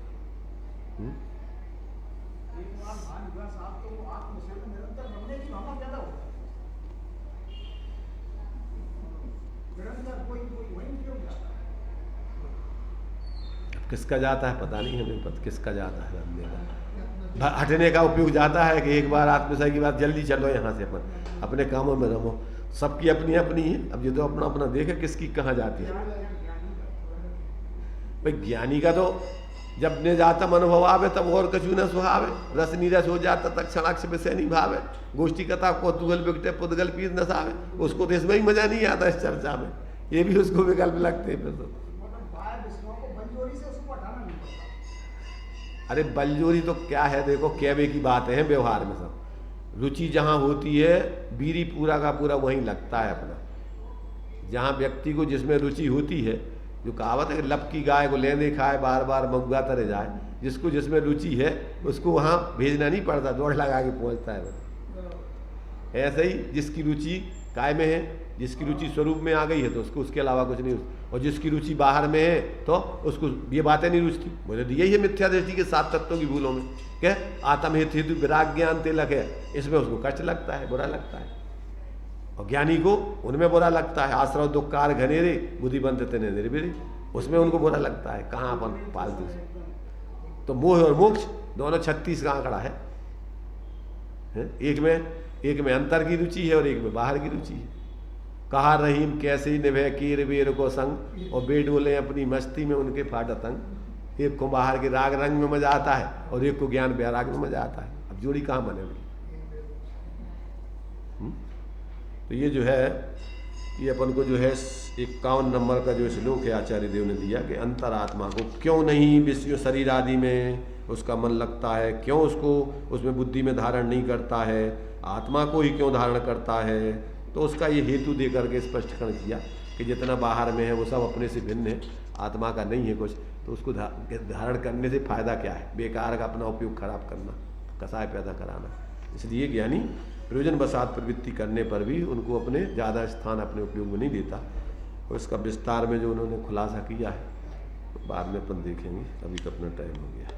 Speaker 1: किसका जाता है पता नहीं, हमें पता किसका जाता है रमने का, हटने का उपयोग जाता है कि एक बार आत्मसाई की बात, जल्दी चलो यहाँ से अपन अपने कामों में रमो। सबकी अपनी अपनी है। अब ये तो अपना अपना देखे किसकी कहाँ जाती है। भाई ज्ञानी का तो जब ने जातम अनुभव आवे तब और कछु न सुहावे, रस नीरस हो जाता तक क्षणाक्ष विषय नहीं भावे, गोष्ठी कथा कौतूहल बिकटे पुद्गल पीर नसावे। उसको तो इसमें ही मजा नहीं आता इस चर्चा में, ये भी उसको विकल्प लगते हैं फिर तो। अरे बलजोरी तो क्या है, देखो कहवे की बात है व्यवहार में सब। रुचि जहाँ होती है बीरी पूरा का पूरा वहीं लगता है अपना। जहाँ व्यक्ति को जिसमें रुचि होती है, जो कहावत है कि लप की गाय को लेने खाए बार बार मगुआ तरे जाए, जिसको जिसमें रुचि है उसको वहाँ भेजना नहीं पड़ता, दौड़ लगा के पहुँचता है। ऐसे ही जिसकी रुचि काय में है, जिसकी रुचि स्वरूप में आ गई है तो उसको उसके अलावा कुछ नहीं, और जिसकी रुचि बाहर में है तो उसको ये बातें नहीं रुचती। मुझे यही है मिथ्या दृष्टि के 7 तत्वों की भूलों में क्या आत्म हित हेतु विराग ज्ञान तिलक है, इसमें उसको कष्ट लगता है, बुरा लगता है। और ज्ञानी को उनमें बुरा लगता है। आश्रव दुक्कार घनेरे बुद्धिबंत तेने निर्भिरे, उसमें उनको बुरा लगता है। कहाँ अपन पालतू से तो मोह और मोक्ष दोनों 36 का आंकड़ा है। एक में अंतर की रुचि है और एक में बाहर की रुचि है। कहा रहीम कैसे ही निभे कीर वीर को संग, और बेट बोले अपनी मस्ती में उनके फाट तंग। एक को बाहर के राग रंग में मजा आता है और एक को ज्ञान वैराग में मजा आता है। अब जोड़ी कहाँ बनेगी? तो ये जो है ये अपन को जो है 51 नंबर का जो श्लोक है आचार्य देव ने दिया कि अंतरात्मा को क्यों नहीं विषय शरीर आदि में उसका मन लगता है, क्यों उसको उसमें बुद्धि में धारण नहीं करता है, आत्मा को ही क्यों धारण करता है। तो उसका ये हेतु दे करके स्पष्टीकरण किया कि जितना बाहर में है वो सब अपने से भिन्न है, आत्मा का नहीं है कुछ, तो उसको धारण करने से फायदा क्या है? बेकार का अपना उपयोग खराब करना, कसाय पैदा कराना। इसलिए ज्ञानी प्रयोजन वसात प्रवृत्ति करने पर भी उनको अपने ज़्यादा स्थान अपने उपयोग में नहीं देता। और इसका विस्तार में जो उन्होंने खुलासा किया है तो बाद में अपन देखेंगे, अभी तो अपना टाइम हो गया।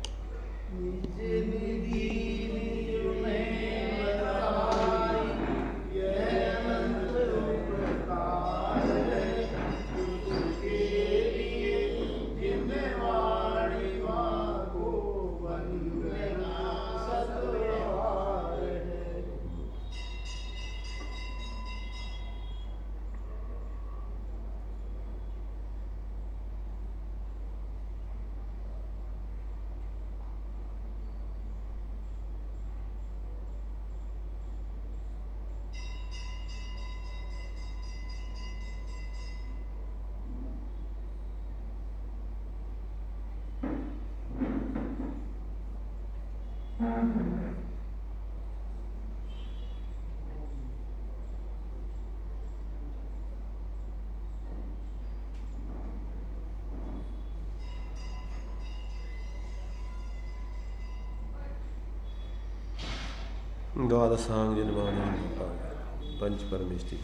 Speaker 1: द्वादशांग जन्मानि पंच परमेष्टि।